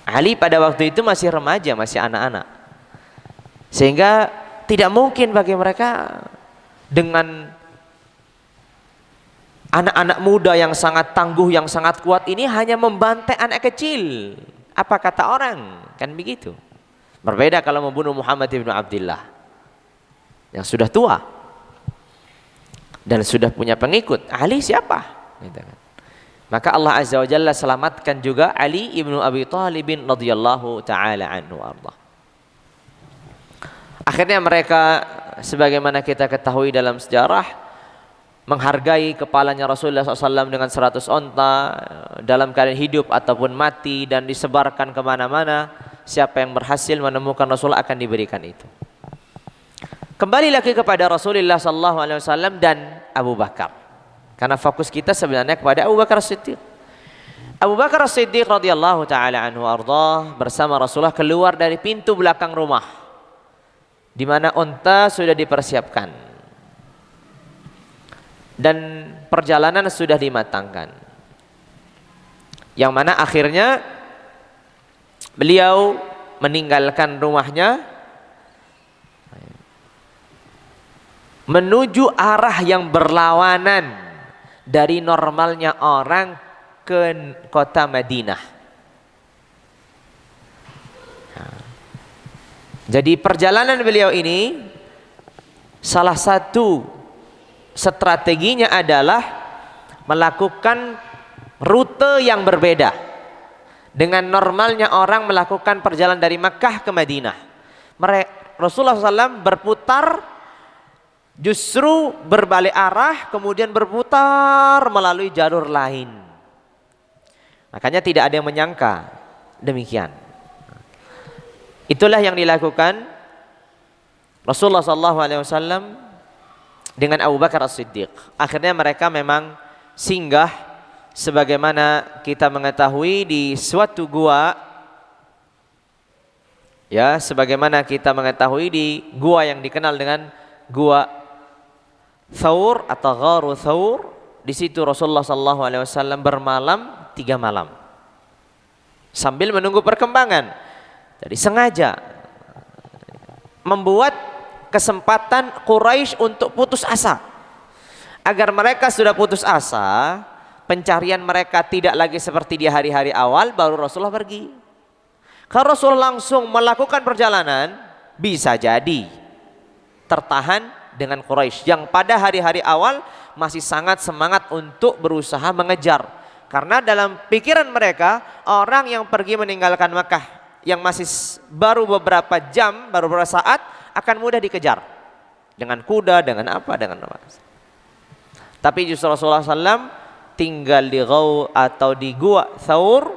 Ali pada waktu itu masih remaja, masih anak-anak. Sehingga tidak mungkin bagi mereka dengan anak-anak muda yang sangat tangguh, yang sangat kuat ini hanya membantai anak kecil. Apa kata orang? Kan begitu. Berbeda kalau membunuh Muhammad ibn Abdullah yang sudah tua dan sudah punya pengikut. Ali siapa? Gitu kan. Maka Allah Azza wa Jalla selamatkan juga Ali ibnu Abi Thalib radhiyallahu taala anhu arda. Akhirnya mereka, sebagaimana kita ketahui dalam sejarah, menghargai kepalanya Rasulullah SAW dengan 100 onta dalam keadaan hidup ataupun mati, dan disebarkan kemana-mana. Siapa yang berhasil menemukan Rasulullah akan diberikan itu. Kembali lagi kepada Rasulullah SAW dan Abu Bakar, karena fokus kita sebenarnya kepada Abu Bakar As-Siddiq. Abu Bakar As-Siddiq radhiyallahu taala anhu arda bersama Rasulullah keluar dari pintu belakang rumah, di mana unta sudah dipersiapkan dan perjalanan sudah dimatangkan, yang mana akhirnya beliau meninggalkan rumahnya menuju arah yang berlawanan dari normalnya orang ke kota Madinah. Jadi perjalanan beliau ini salah satu strateginya adalah melakukan rute yang berbeda dengan normalnya orang melakukan perjalanan dari Makkah ke Madinah. Rasulullah SAW berputar, justru berbalik arah, kemudian berputar melalui jalur lain. Makanya tidak ada yang menyangka demikian. Itulah yang dilakukan Rasulullah SAW dengan Abu Bakar As-Siddiq. Akhirnya mereka memang singgah, sebagaimana kita mengetahui, di suatu gua. Ya, sebagaimana kita mengetahui di gua yang dikenal dengan gua Thawr atau Gharu Thawr. Di situ Rasulullah SAW bermalam 3 malam sambil menunggu perkembangan. Jadi sengaja membuat kesempatan Quraisy untuk putus asa, agar mereka sudah putus asa, pencarian mereka tidak lagi seperti di hari-hari awal. Baru Rasulullah pergi. Kalau Rasulullah langsung melakukan perjalanan, bisa jadi tertahan dengan Quraisy yang pada hari-hari awal masih sangat semangat untuk berusaha mengejar. Karena dalam pikiran mereka, orang yang pergi meninggalkan Makkah yang masih baru beberapa jam, baru beberapa saat, akan mudah dikejar dengan kuda, dengan apa, dengan apa. Tapi justru Rasulullah SAW tinggal di Ghaw atau di gua Thawr.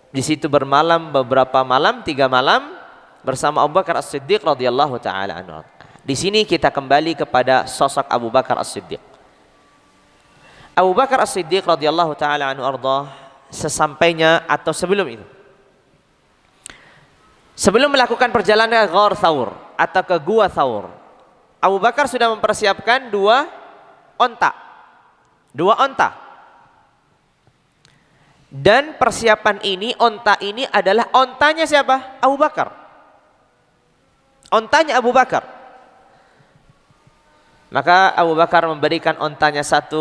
Di situ bermalam beberapa malam, 3 malam bersama Abu Bakar As-Siddiq radhiyallahu taala anhu. Di sini kita kembali kepada sosok Abu Bakar As-Siddiq. Abu Bakar As-Siddiq radhiyallahu taala anhu arda, sesampainya atau sebelum itu, sebelum melakukan perjalanan ke Ghar Thawr atau ke gua Thawr, Abu Bakar sudah mempersiapkan 2 onta. 2 onta. Dan persiapan ini, onta ini adalah ontanya siapa? Abu Bakar. Ontanya Abu Bakar. Maka Abu Bakar memberikan ontanya 1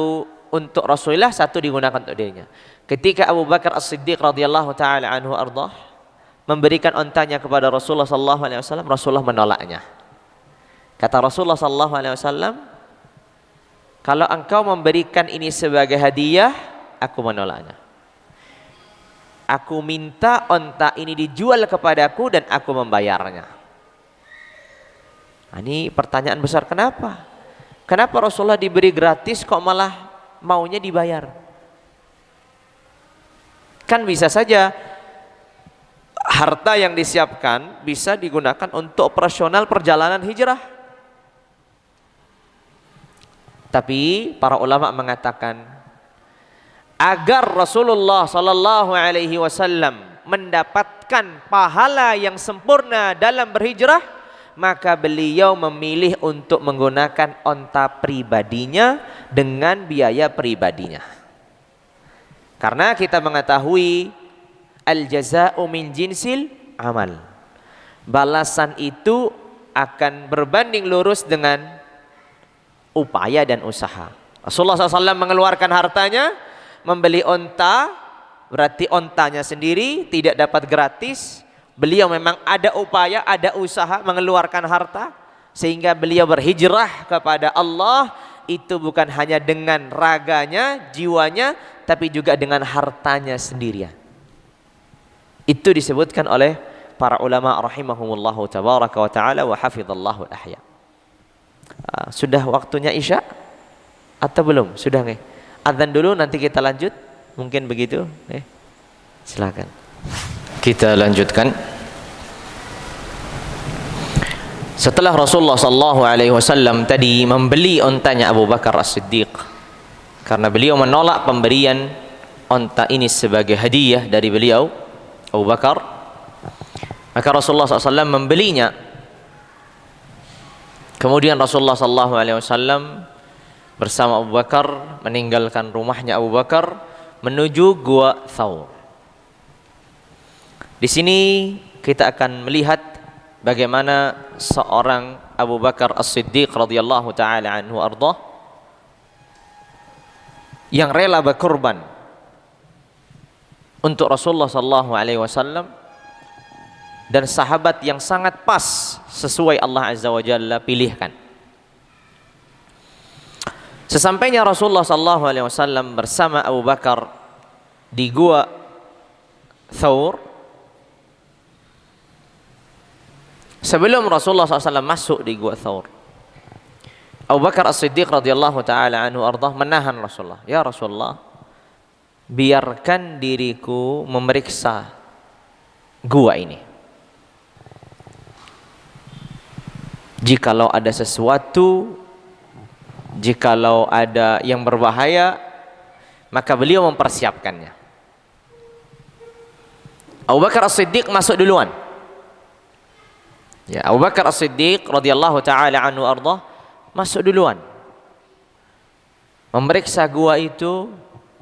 untuk Rasulullah, 1 digunakan untuk dirinya. Ketika Abu Bakar As-Siddiq radhiyallahu taala anhu ardah memberikan ontanya kepada Rasulullah sallallahu alaihi wasallam, Rasulullah menolaknya. Kata Rasulullah sallallahu alaihi wasallam, kalau engkau memberikan ini sebagai hadiah, aku menolaknya. Aku minta onta ini dijual kepadaku dan aku membayarnya. Ini pertanyaan besar, kenapa? Kenapa Rasulullah diberi gratis kok malah maunya dibayar? Kan bisa saja harta yang disiapkan bisa digunakan untuk operasional perjalanan hijrah. Tapi para ulama mengatakan agar Rasulullah sallallahu alaihi wasallam mendapatkan pahala yang sempurna dalam berhijrah, maka beliau memilih untuk menggunakan onta pribadinya dengan biaya pribadinya. Karena kita mengetahui al-jaza'u min jinsil amal. Balasan itu akan berbanding lurus dengan upaya dan usaha. Rasulullah SAW mengeluarkan hartanya, membeli onta, berarti ontanya sendiri tidak dapat gratis. Beliau memang ada upaya, ada usaha mengeluarkan harta, sehingga beliau berhijrah kepada Allah itu bukan hanya dengan raganya, jiwanya, tapi juga dengan hartanya sendirian. Itu disebutkan oleh para ulama rahimahumullahu tabaraka wa ta'ala wa hafizallahu al-ahya. Sudah waktunya Isya atau belum? Sudah nggih? Adzan dulu nanti kita lanjut. Mungkin begitu. Silakan. Kita lanjutkan. Setelah Rasulullah sallallahu alaihi wasallam tadi membeli ontanya Abu Bakar As-Siddiq karena beliau menolak pemberian onta ini sebagai hadiah dari beliau Abu Bakar, maka Rasulullah SAW membelinya. Kemudian Rasulullah SAW bersama Abu Bakar meninggalkan rumahnya Abu Bakar menuju Gua Thawr. Di sini kita akan melihat bagaimana seorang Abu Bakar As-Siddiq radhiyallahu taala anhu ardah yang rela berkorban untuk Rasulullah sallallahu alaihi wasallam dan sahabat yang sangat pas sesuai Allah azza wa jalla pilihkan. Sesampainya Rasulullah sallallahu alaihi wasallam bersama Abu Bakar di Gua Thawr, sebelum Rasulullah SAW masuk di Gua Thawr, Abu Bakar As-Siddiq radhiyallahu taala anhu ardah menahan Rasulullah. Ya Rasulullah, biarkan diriku memeriksa gua ini. Jikalau ada sesuatu, jikalau ada yang berbahaya, maka beliau mempersiapkannya. Abu Bakar As-Siddiq masuk duluan. Ya, Abu Bakar As-Siddiq radhiyallahu taala anhu ardah masuk duluan. Memeriksa gua itu,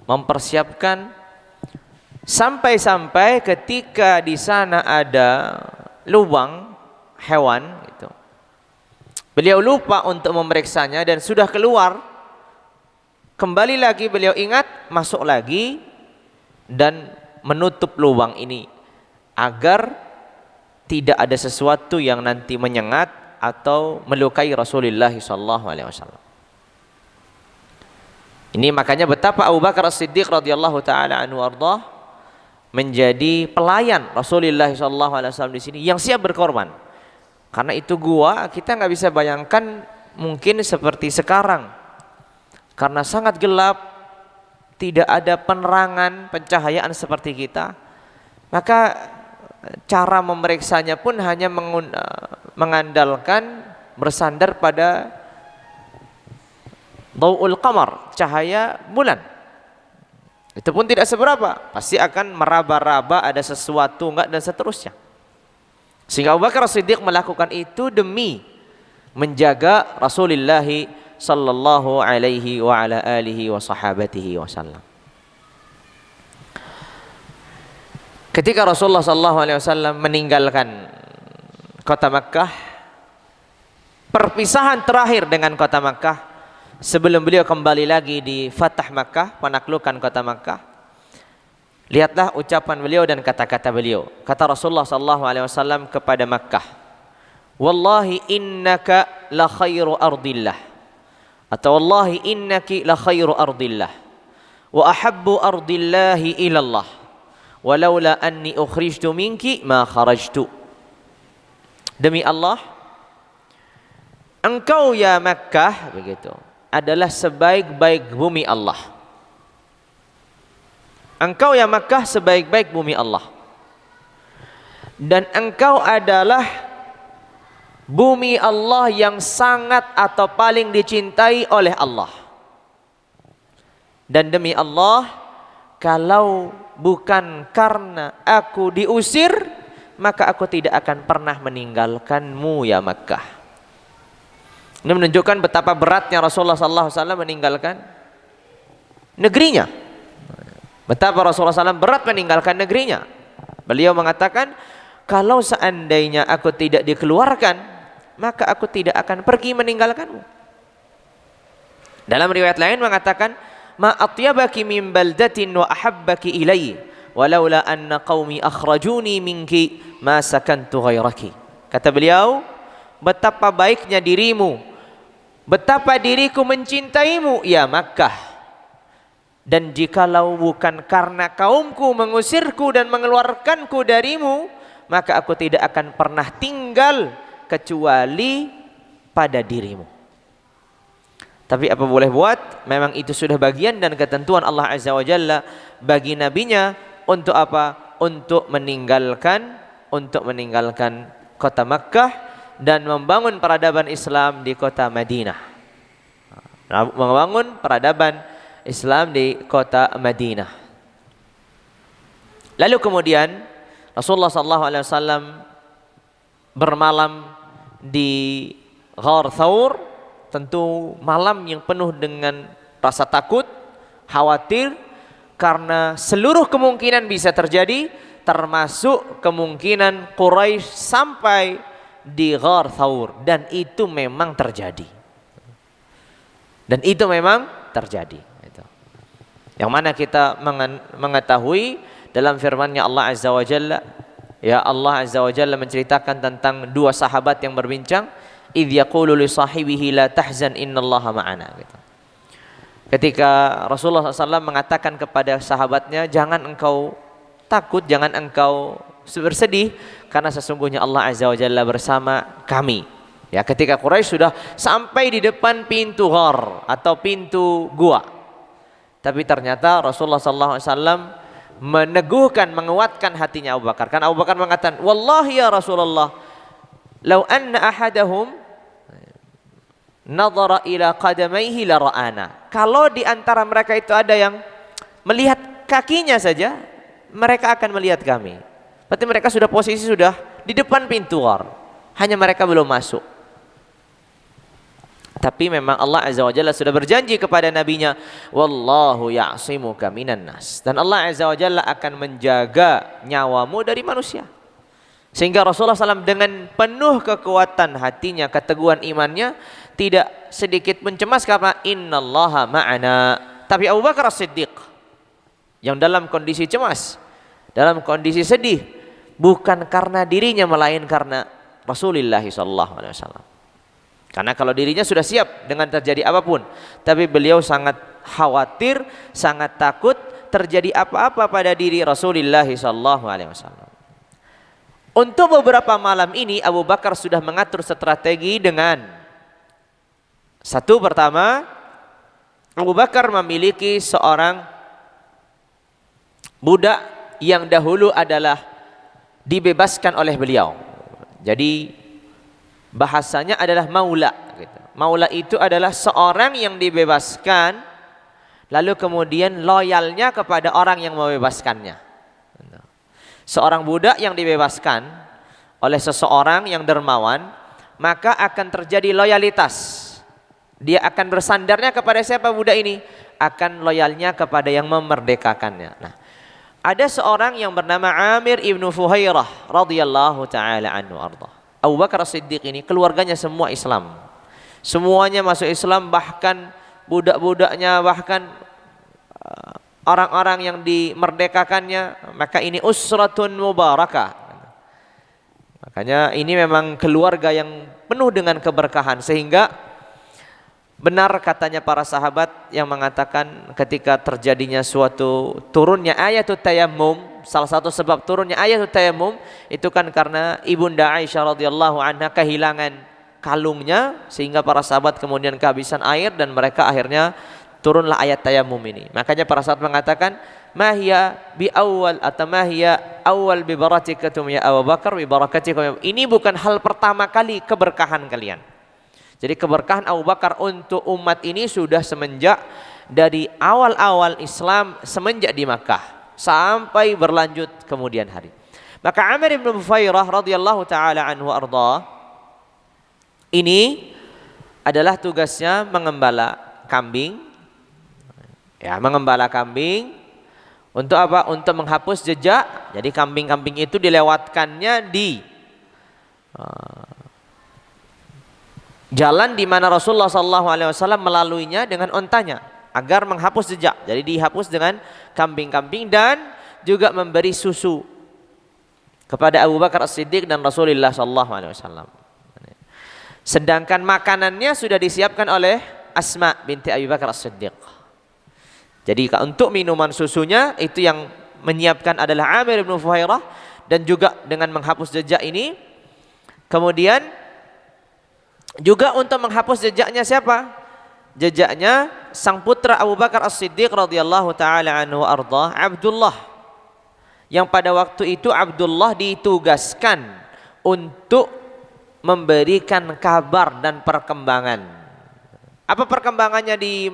mempersiapkan, sampai-sampai ketika di sana ada lubang hewan gitu. Beliau lupa untuk memeriksanya dan sudah keluar. Kembali lagi beliau ingat, masuk lagi dan menutup lubang ini agar tidak ada sesuatu yang nanti menyengat atau melukai Rasulullah SAW. Ini makanya betapa Abu Bakar As-Siddiq radhiyallahu taala anhu ardah menjadi pelayan Rasulullah SAW di sini yang siap berkorban. Karena itu gua kita nggak bisa bayangkan mungkin seperti sekarang, karena sangat gelap, tidak ada penerangan, pencahayaan seperti kita, maka cara memeriksanya pun hanya mengandalkan bersandar pada Dhau'ul Qamar, cahaya bulan. Itu pun tidak seberapa, pasti akan meraba-raba ada sesuatu enggak dan seterusnya. Sehingga Abu Bakar As-Siddiq melakukan itu demi menjaga Rasulullah sallallahu alaihi wa ala alihi wa sahabatihi wasallam. Ketika Rasulullah sallallahu alaihi wasallam meninggalkan kota Makkah, perpisahan terakhir dengan kota Makkah sebelum beliau kembali lagi di Fatah Makkah, penaklukan kota Makkah. Lihatlah ucapan beliau dan kata-kata beliau. Kata Rasulullah sallallahu alaihi wasallam kepada Makkah, "Wallahi innaka la khairu ardillah." Atau "Wallahi innaki la khairu ardillah wa ahabbu ardillahi ila Allah. Walaula anni ukhrijtu minki ma kharajtu." Demi Allah, engkau ya Makkah begitu adalah sebaik-baik bumi Allah. Engkau ya Makkah sebaik-baik bumi Allah. Dan engkau adalah bumi Allah yang sangat atau paling dicintai oleh Allah. Dan demi Allah, kalau bukan karena aku diusir, maka aku tidak akan pernah meninggalkanmu ya Makkah. Ini menunjukkan betapa beratnya Rasulullah SAW meninggalkan negerinya. Betapa Rasulullah SAW berat meninggalkan negerinya. Beliau mengatakan, kalau seandainya aku tidak dikeluarkan, maka aku tidak akan pergi meninggalkanmu. Dalam riwayat lain mengatakan, ma atyabaki min baldatin wa ahabbaki ilayya walaula anna qaumi akhrajuni minki ma sakantu ghairaki. Kata beliau, betapa baiknya dirimu, betapa diriku mencintaimu ya Makkah. Dan jikalau bukan karena kaumku mengusirku dan mengeluarkanku darimu, maka aku tidak akan pernah tinggal kecuali pada dirimu. Tapi apa boleh buat, memang itu sudah bagian dan ketentuan Allah Azza wa Jalla bagi nabinya untuk apa? Untuk meninggalkan kota Makkah dan membangun peradaban Islam di kota Madinah. Membangun peradaban Islam di kota Madinah. Lalu kemudian Rasulullah SAW bermalam di Ghar Thawr, tentu malam yang penuh dengan rasa takut, khawatir, karena seluruh kemungkinan bisa terjadi, termasuk kemungkinan Quraisy sampai di Ghar Thawr, dan itu memang terjadi. Yang mana kita mengetahui dalam firman-Nya Allah Azza wa Jalla, ya Allah Azza wa Jalla menceritakan tentang dua sahabat yang berbincang, idh yaqulu li sahibihi la tahzan innallaha ma'ana gitu. Ketika Rasulullah SAW mengatakan kepada sahabatnya, jangan engkau takut, jangan engkau bersedih, karena sesungguhnya Allah Azza wa Jalla bersama kami. Ya, ketika Quraisy sudah sampai di depan pintu ghar atau pintu gua, tapi ternyata Rasulullah SAW meneguhkan, menguatkan hatinya Abu Bakar. Karena Abu Bakar mengatakan, wallahi ya Rasulullah, lau anna ahadahum nadhara ila qadamaihi la ra'ana. Kalau di antara mereka itu ada yang melihat kakinya saja, mereka akan melihat kami. Berarti mereka sudah posisi sudah di depan pintu ghar, hanya mereka belum masuk. Tapi memang Allah Azza wa Jalla sudah berjanji kepada nabinya, wallahu ya'simuka minan nas. Dan Allah Azza wa Jalla akan menjaga nyawamu dari manusia. Sehingga Rasulullah SAW dengan penuh kekuatan hatinya, keteguhan imannya, tidak sedikit mencemas karena innallaha ma'ana. Tapi Abu Bakar As-Siddiq yang dalam kondisi cemas, dalam kondisi sedih, bukan karena dirinya melainkan karena Rasulullah SAW. Karena kalau dirinya sudah siap dengan terjadi apapun, tapi beliau sangat khawatir, sangat takut terjadi apa-apa pada diri Rasulullah SAW. Untuk beberapa malam ini Abu Bakar sudah mengatur strategi dengan satu, pertama, Abu Bakar memiliki seorang budak yang dahulu adalah dibebaskan oleh beliau. Jadi bahasanya adalah maula gitu. Maula itu adalah seorang yang dibebaskan lalu kemudian loyalnya kepada orang yang membebaskannya. Seorang budak yang dibebaskan oleh seseorang yang dermawan, maka akan terjadi loyalitas. Dia akan bersandarnya kepada siapa budak ini? Akan loyalnya kepada yang memerdekakannya. Nah, ada seorang yang bernama Amir ibnu Fuhairah radhiyallahu taala anhu arda. Abu Bakar As-Siddiq ini keluarganya semua Islam. Semuanya masuk Islam, bahkan budak-budaknya, bahkan orang-orang yang dimerdekakannya. Maka ini usratun mubarakah. Makanya ini memang keluarga yang penuh dengan keberkahan. Sehingga benar katanya para sahabat yang mengatakan ketika terjadinya suatu turunnya ayatut tayammum, salah satu sebab turunnya ayatut tayammum itu kan karena ibunda Aisyah radhiyallahu anha kehilangan kalungnya sehingga para sahabat kemudian kehabisan air dan mereka akhirnya turunlah ayat tayamum ini. Makanya para sahabat mengatakan mahya bi awal atau mahya awal bi barakatikum ya Abu Bakar bi barakatikum. Ini bukan hal pertama kali keberkahan kalian. Jadi keberkahan Abu Bakar untuk umat ini sudah semenjak dari awal-awal Islam, semenjak di Makkah sampai berlanjut kemudian hari. Maka Amir ibn Bufairah radhiyallahu taala anhu arda, ini adalah tugasnya mengembala kambing. Ya, mengembala kambing untuk apa? Untuk menghapus jejak. Jadi kambing-kambing itu dilewatkannya di jalan di mana Rasulullah SAW melaluinya dengan ontanya agar menghapus jejak. Jadi dihapus dengan kambing-kambing dan juga memberi susu kepada Abu Bakar As-Siddiq dan Rasulullah SAW. Sedangkan makanannya sudah disiapkan oleh Asma binti Abu Bakar As-Siddiq. Jadi untuk minuman susunya itu yang menyiapkan adalah Amir bin Fuhairah, dan juga dengan menghapus jejak ini. Kemudian juga untuk menghapus jejaknya siapa? Jejaknya sang putra Abu Bakar As-Siddiq radhiyallahu taala anhu arda, Abdullah. Yang pada waktu itu Abdullah ditugaskan untuk memberikan kabar dan perkembangan. Apa perkembangannya di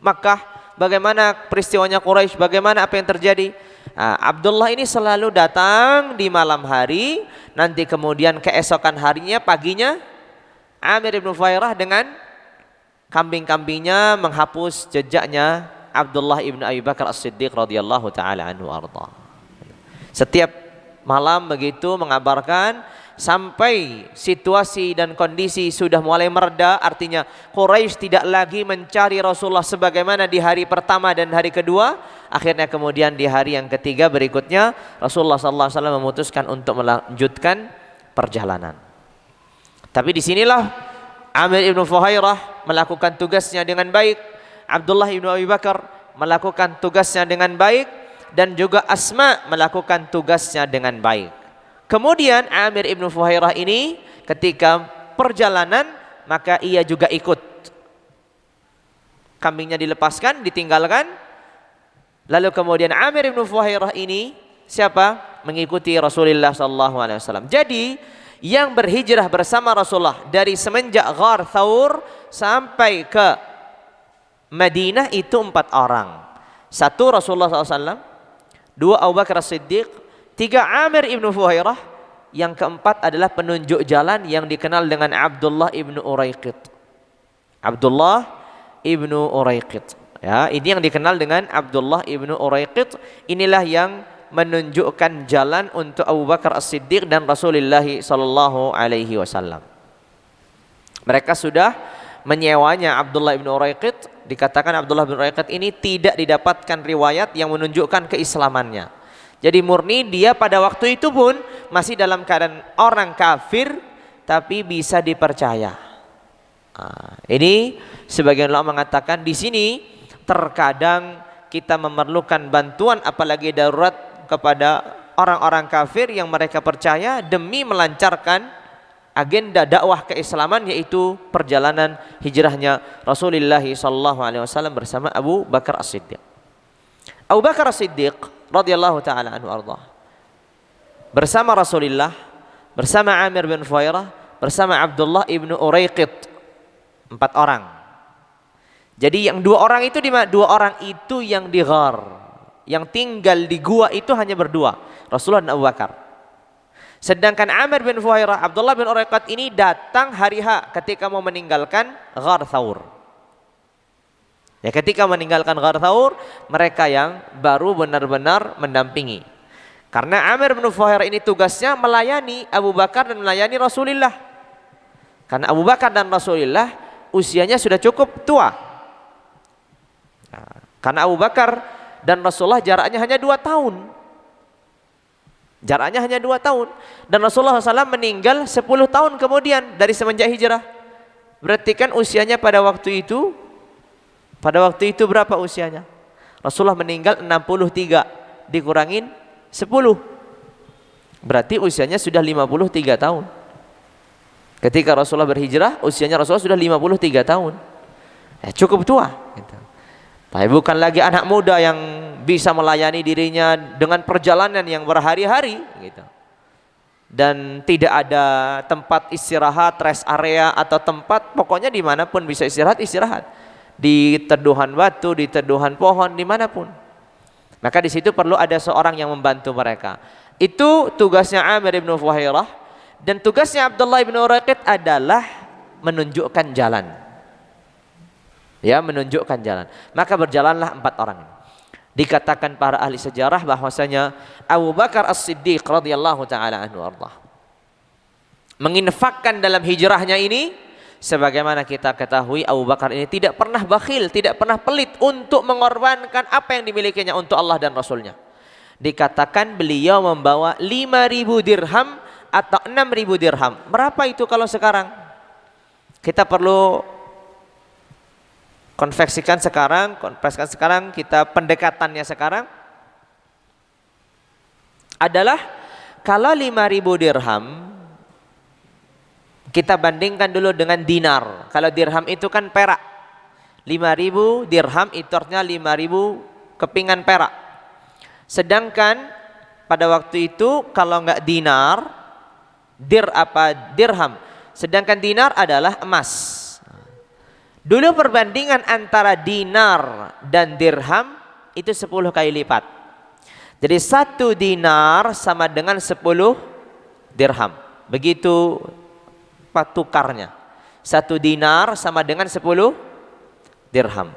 Makkah? Bagaimana peristiwanya Quraisy? Bagaimana apa yang terjadi? Nah, Abdullah ini selalu datang di malam hari, nanti kemudian keesokan harinya paginya Amir ibn Fuhairah dengan kambing-kambingnya menghapus jejaknya Abdullah ibn Abi Bakar As-Siddiq radhiyallahu taala anhu arda. Setiap malam begitu mengabarkan sampai situasi dan kondisi sudah mulai mereda, artinya Quraisy tidak lagi mencari Rasulullah sebagaimana di hari pertama dan hari kedua. Akhirnya kemudian di hari yang ketiga berikutnya Rasulullah SAW memutuskan untuk melanjutkan perjalanan. Tapi disinilah Amir ibn Fuhairah melakukan tugasnya dengan baik, Abdullah ibn Abi Bakar melakukan tugasnya dengan baik, dan juga Asma melakukan tugasnya dengan baik. Kemudian Amir ibn Fuhairah ini ketika perjalanan maka ia juga ikut. Kambingnya dilepaskan, ditinggalkan. Lalu kemudian Amir ibn Fuhairah ini siapa? Mengikuti Rasulullah SAW. Jadi yang berhijrah bersama Rasulullah dari semenjak Ghar Thawr sampai ke Madinah itu 4 orang. 1 Rasulullah SAW, 2 Abu Bakar As-Siddiq, 3 Amir ibn Fuhairah, yang keempat adalah penunjuk jalan yang dikenal dengan Abdullah ibn Uraiqit. Abdullah ibn Uraiqit. Ya, ini yang dikenal dengan Abdullah ibn Uraiqit. Inilah yang menunjukkan jalan untuk Abu Bakar As-Siddiq dan Rasulullah sallallahu alaihi wasallam. Mereka sudah menyewanya Abdullah bin Uraiqit. Dikatakan Abdullah bin Uraiqit ini tidak didapatkan riwayat yang menunjukkan keislamannya. Jadi murni dia pada waktu itu pun masih dalam keadaan orang kafir tapi bisa dipercaya. Ini sebagian ulama mengatakan di sini terkadang kita memerlukan bantuan apalagi darurat kepada orang-orang kafir yang mereka percaya demi melancarkan agenda dakwah keislaman, yaitu perjalanan hijrahnya Rasulullah SAW bersama Abu Bakar As-Siddiq. Abu Bakar As-Siddiq radhiyallahu taala anhu arda bersama Rasulullah, bersama Amir bin Fuhairah, bersama Abdullah ibnu Uraiqit, 4 orang. Jadi yang 2 orang itu 2 orang itu yang di Ghar, yang tinggal di gua itu hanya berdua, Rasulullah dan Abu Bakar. Sedangkan Amir bin Fuhairah, Abdullah bin Uraiqit ini datang hari H ketika mau meninggalkan Ghar Thawr. Ya, ketika meninggalkan Ghar Thawr, mereka yang baru benar-benar mendampingi. Karena Amir bin Fuhairah ini tugasnya melayani Abu Bakar dan melayani Rasulullah. Karena Abu Bakar dan Rasulullah usianya sudah cukup tua. Karena Abu Bakar dan Rasulullah jaraknya hanya 2 tahun. Jaraknya hanya 2 tahun. Dan Rasulullah SAW meninggal 10 tahun kemudian dari semenjak hijrah. Berarti kan usianya pada waktu itu berapa usianya? Rasulullah meninggal 63 dikurangin 10. Berarti usianya sudah 53 tahun. Ketika Rasulullah berhijrah, usianya Rasulullah sudah 53 tahun. Cukup tua gitu. Tapi bukan lagi anak muda yang bisa melayani dirinya dengan perjalanan yang berhari-hari gitu. Dan tidak ada tempat istirahat, rest area atau tempat, pokoknya dimanapun bisa istirahat, istirahat. Di teduhan batu, di teduhan pohon, dimanapun. Maka di situ perlu ada seorang yang membantu mereka. Itu tugasnya Amir bin Fuhairah, dan tugasnya Abdullah bin Uraiqit adalah menunjukkan jalan. Ya, menunjukkan jalan. Maka berjalanlah 4 orang ini. Dikatakan para ahli sejarah bahwasanya Abu Bakar As-Siddiq radhiyallahu taala anhu ardah menginfakkan dalam hijrahnya ini, sebagaimana kita ketahui Abu Bakar ini tidak pernah bakhil, tidak pernah pelit untuk mengorbankan apa yang dimilikinya untuk Allah dan Rasulnya. Dikatakan beliau membawa 5.000 dirham atau 6.000 dirham. Berapa itu kalau sekarang? Kita perlu konversikan sekarang, kita pendekatannya sekarang adalah kalau 5.000 dirham kita bandingkan dulu dengan dinar. Kalau dirham itu kan perak. 5.000 dirham itu artinya 5.000 kepingan perak. Sedangkan pada waktu itu kalau enggak dinar, dirham. Sedangkan dinar adalah emas. Dulu perbandingan antara dinar dan dirham itu 10 kali lipat. Jadi 1 dinar sama dengan 10 dirham. Begitu tukarnya. 1 dinar sama dengan 10 dirham.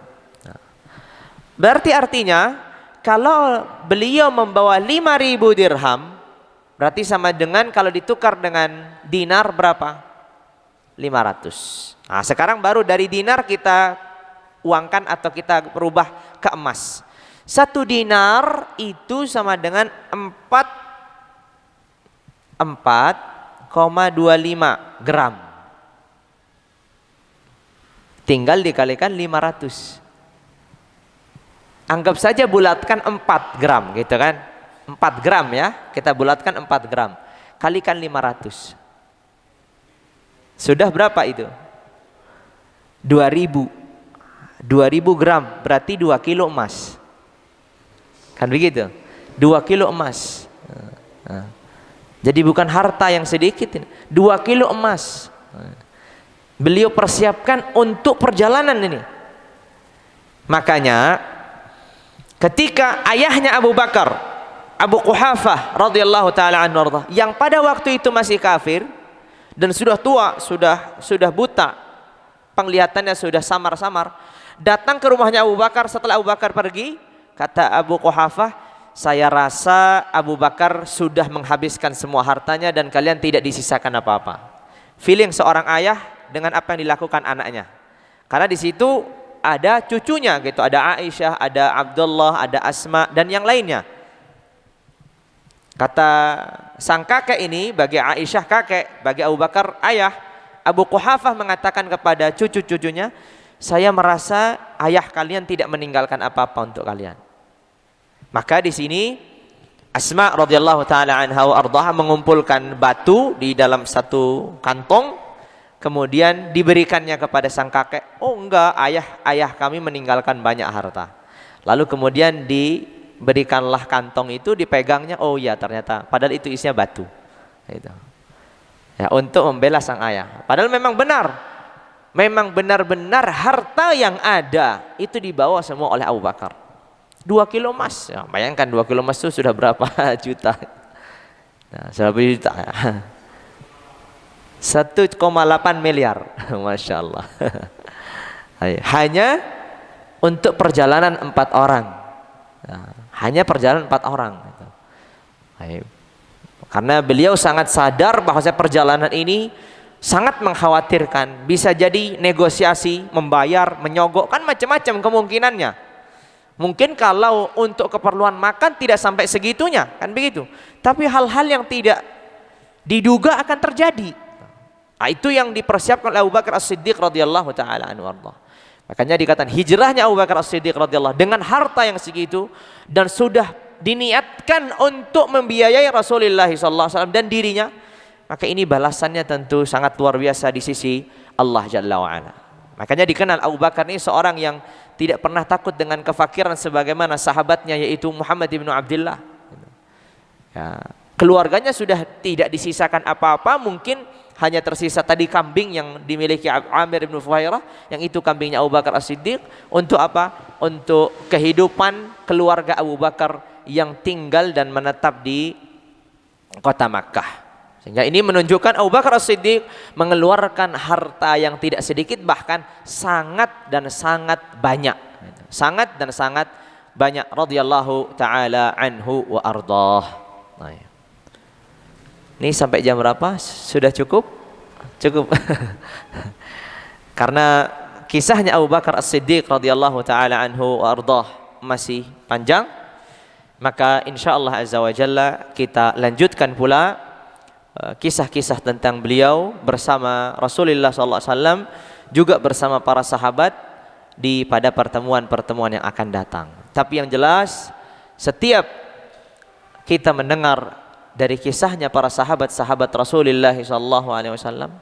Berarti artinya kalau beliau membawa 5.000 dirham, berarti sama dengan kalau ditukar dengan dinar berapa? 500. Nah, sekarang baru dari dinar kita uangkan atau kita berubah ke emas. 1 dinar itu sama dengan 4,25 gram. Tinggal dikalikan 500. Anggap saja bulatkan 4 gram gitu kan. 4 gram ya, kita bulatkan 4 gram. Kalikan 500. Sudah berapa itu? 2.000 gram, berarti 2 kilo emas. Kan begitu? 2 kilo emas. Jadi bukan harta yang sedikit ini. 2 kilo emas. Beliau persiapkan untuk perjalanan ini. Makanya ketika ayahnya Abu Bakar, Abu Quhafah radhiyallahu taala anhu, yang pada waktu itu masih kafir dan sudah tua, sudah buta, penglihatannya sudah samar-samar, datang ke rumahnya Abu Bakar setelah Abu Bakar pergi. Kata Abu Quhafah, saya rasa Abu Bakar sudah menghabiskan semua hartanya dan kalian tidak disisakan apa-apa. Feeling seorang ayah dengan apa yang dilakukan anaknya. Karena di situ ada cucunya gitu, ada Aisyah, ada Abdullah, ada Asma dan yang lainnya. Kata sang kakek ini, bagi Aisyah kakek, bagi Abu Bakar ayah. Abu Quhafah mengatakan kepada cucu-cucunya, saya merasa ayah kalian tidak meninggalkan apa-apa untuk kalian. Maka di sini Asma radhiyallahu taala anha wa ardhaha mengumpulkan batu di dalam satu kantong, kemudian diberikannya kepada sang kakek. Oh enggak, ayah kami meninggalkan banyak harta. Lalu kemudian diberikanlah kantong itu, dipegangnya. Oh ya, ternyata padahal itu isinya batu. Gitu. Ya, untuk membela sang ayah. Padahal memang benar-benar harta yang ada itu dibawa semua oleh Abu Bakar. 2 kilo emas. Ya, bayangkan 2 kilo emas itu sudah berapa juta? Nah, berapa juta? 1,8 miliar. Masya Allah. Hanya untuk perjalanan 4 orang. Nah, hanya perjalanan 4 orang. Karena beliau sangat sadar bahwa perjalanan ini sangat mengkhawatirkan. Bisa jadi negosiasi, membayar, menyogok, kan macam-macam kemungkinannya. Mungkin kalau untuk keperluan makan tidak sampai segitunya, kan begitu. Tapi hal-hal yang tidak diduga akan terjadi. Nah, itu yang dipersiapkan oleh Abu Bakar As-Siddiq radhiyallahu taala anhu. Makanya dikatakan hijrahnya Abu Bakar As-Siddiq radhiyallahu dengan harta yang segitu dan sudah diniatkan untuk membiayai Rasulullah sallallahu alaihi wasallam dan dirinya. maka ini balasannya tentu sangat luar biasa di sisi Allah Jalla wa'ala. Makanya dikenal Abu Bakar ini seorang yang tidak pernah takut dengan kefakiran sebagaimana sahabatnya yaitu Muhammad ibnu Abdullah. Ya, keluarganya sudah tidak disisakan apa-apa, mungkin hanya tersisa tadi kambing yang dimiliki Amir ibnu Fuhairah, yang itu kambingnya Abu Bakar As-Siddiq. Untuk apa? Untuk kehidupan keluarga Abu Bakar yang tinggal dan menetap di kota Makkah. Sehingga ini menunjukkan Abu Bakar As-Siddiq mengeluarkan harta yang tidak sedikit, bahkan sangat dan sangat banyak. Sangat dan sangat banyak radhiyallahu taala anhu wa ardhah. Nah, ya. Ini sampai jam berapa? Sudah cukup? Cukup. Karena kisahnya Abu Bakar As-Siddiq radhiyallahu taala anhu wa ardhah masih panjang, maka insyaallah azza wa jalla kita lanjutkan pula kisah-kisah tentang beliau bersama Rasulullah SAW, juga bersama para sahabat pada pertemuan-pertemuan yang akan datang. Tapi yang jelas, setiap kita mendengar dari kisahnya para sahabat-sahabat Rasulullah SAW,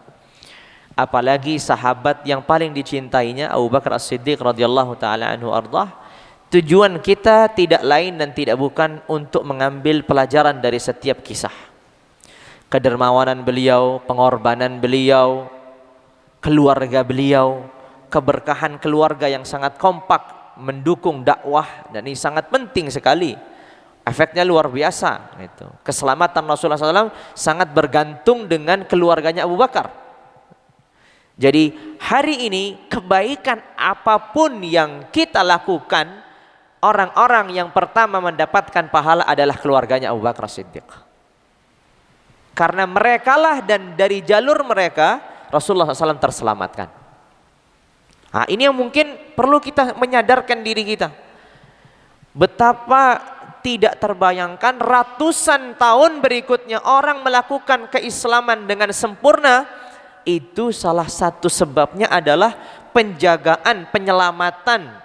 apalagi sahabat yang paling dicintainya Abu Bakar As-Siddiq radhiyallahu taala anhu ardah, tujuan kita tidak lain dan tidak bukan untuk mengambil pelajaran dari setiap kisah. Kedermawanan beliau, pengorbanan beliau, keluarga beliau, keberkahan keluarga yang sangat kompak mendukung dakwah, dan ini sangat penting sekali. Efeknya luar biasa. Itu. Keselamatan Rasulullah SAW sangat bergantung dengan keluarganya Abu Bakar. Jadi hari ini kebaikan apapun yang kita lakukan, orang-orang yang pertama mendapatkan pahala adalah keluarganya Abu Bakar Siddiq. Karena merekalah dan dari jalur mereka Rasulullah SAW terselamatkan. Nah, ini yang mungkin perlu kita menyadarkan diri kita. Betapa tidak terbayangkan ratusan tahun berikutnya orang melakukan keislaman dengan sempurna. Itu salah satu sebabnya adalah penjagaan, penyelamatan,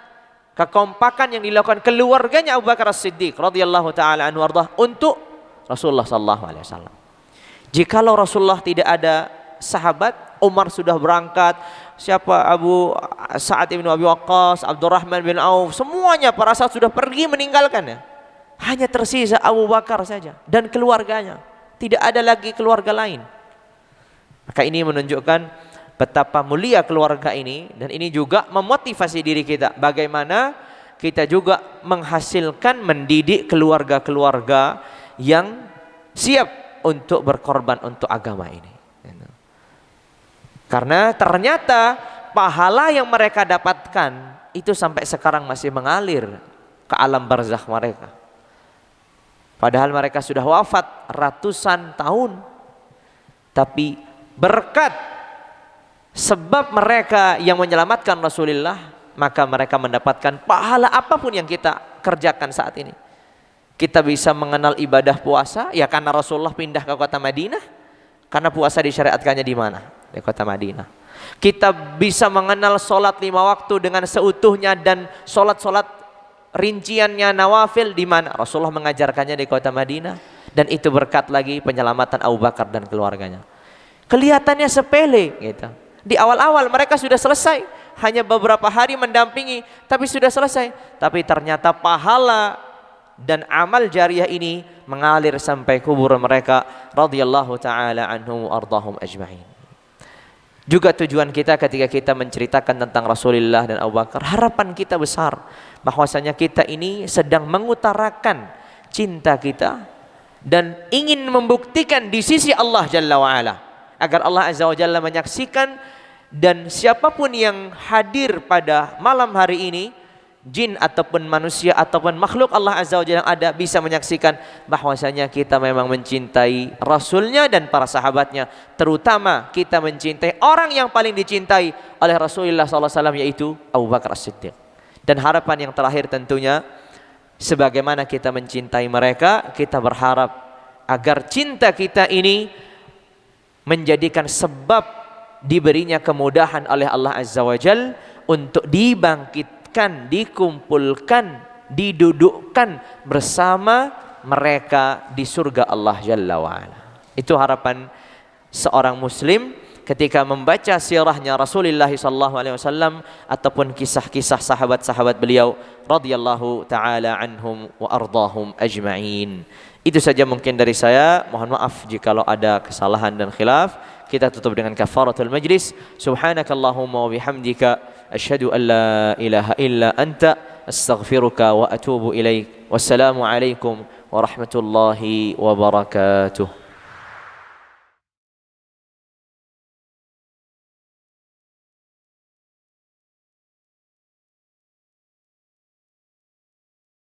kekompakan yang dilakukan keluarganya Abu Bakar As-Siddiq radhiyallahu taala anhu ardah untuk Rasulullah sallallahu alaihi wasallam. Jikalau Rasulullah tidak ada sahabat, Umar sudah berangkat, siapa Abu Sa'ad ibn Abi Waqqas, Abdurrahman bin Auf, semuanya para sahabat sudah pergi meninggalkannya. Hanya tersisa Abu Bakar saja dan keluarganya. Tidak ada lagi keluarga lain. Maka ini menunjukkan betapa mulia keluarga ini, dan ini juga memotivasi diri kita bagaimana kita juga menghasilkan, mendidik keluarga-keluarga yang siap untuk berkorban untuk agama ini. Karena ternyata pahala yang mereka dapatkan itu sampai sekarang masih mengalir ke alam barzakh mereka. Padahal mereka sudah wafat ratusan tahun. Tapi berkat sebab mereka yang menyelamatkan Rasulullah, maka mereka mendapatkan pahala apapun yang kita kerjakan saat ini. Kita bisa mengenal ibadah puasa ya karena Rasulullah pindah ke kota Madinah. Karena puasa disyariatkannya di mana? Di kota Madinah. Kita bisa mengenal sholat 5 waktu dengan seutuhnya dan sholat-sholat rinciannya nawafil di mana? Rasulullah mengajarkannya di kota Madinah, dan itu berkat lagi penyelamatan Abu Bakar dan keluarganya. Kelihatannya sepele gitu. Di awal-awal mereka sudah selesai, hanya beberapa hari mendampingi, tapi sudah selesai. Tapi ternyata pahala dan amal jariah ini mengalir sampai kubur mereka radhiyallahu taala anhum ardhahum ajma'in. Juga tujuan kita ketika kita menceritakan tentang Rasulullah dan Abu Bakar, harapan kita besar bahwasanya kita ini sedang mengutarakan cinta kita dan ingin membuktikan di sisi Allah Jalla wa'ala, agar Allah Azza wa Jalla menyaksikan, dan siapapun yang hadir pada malam hari ini, jin ataupun manusia ataupun makhluk Allah Azza wa Jalla yang ada, bisa menyaksikan bahwasanya kita memang mencintai Rasulnya dan para sahabatnya. Terutama kita mencintai orang yang paling dicintai oleh Rasulullah SAW, yaitu Abu Bakar As-Siddiq. Dan harapan yang terakhir tentunya, sebagaimana kita mencintai mereka, kita berharap agar cinta kita ini menjadikan sebab diberinya kemudahan oleh Allah Azza wa Jalla untuk dibangkitkan, dikumpulkan, didudukkan bersama mereka di surga Allah Jalla wa'ala. Itu harapan seorang muslim ketika membaca sirahnya Rasulullah sallallahu alaihi wasallam ataupun kisah-kisah sahabat-sahabat beliau radhiyallahu taala anhum wa ardahum ajma'in. Itu saja mungkin dari saya. Mohon maaf jikalau ada kesalahan dan khilaf. Kita tutup dengan kafaratul majlis. Subhanakallahumma wa bihamdika asyhadu an la ilaha illa anta astaghfiruka wa atubu ilaik. Wassalamu alaikum warahmatullahi wabarakatuh.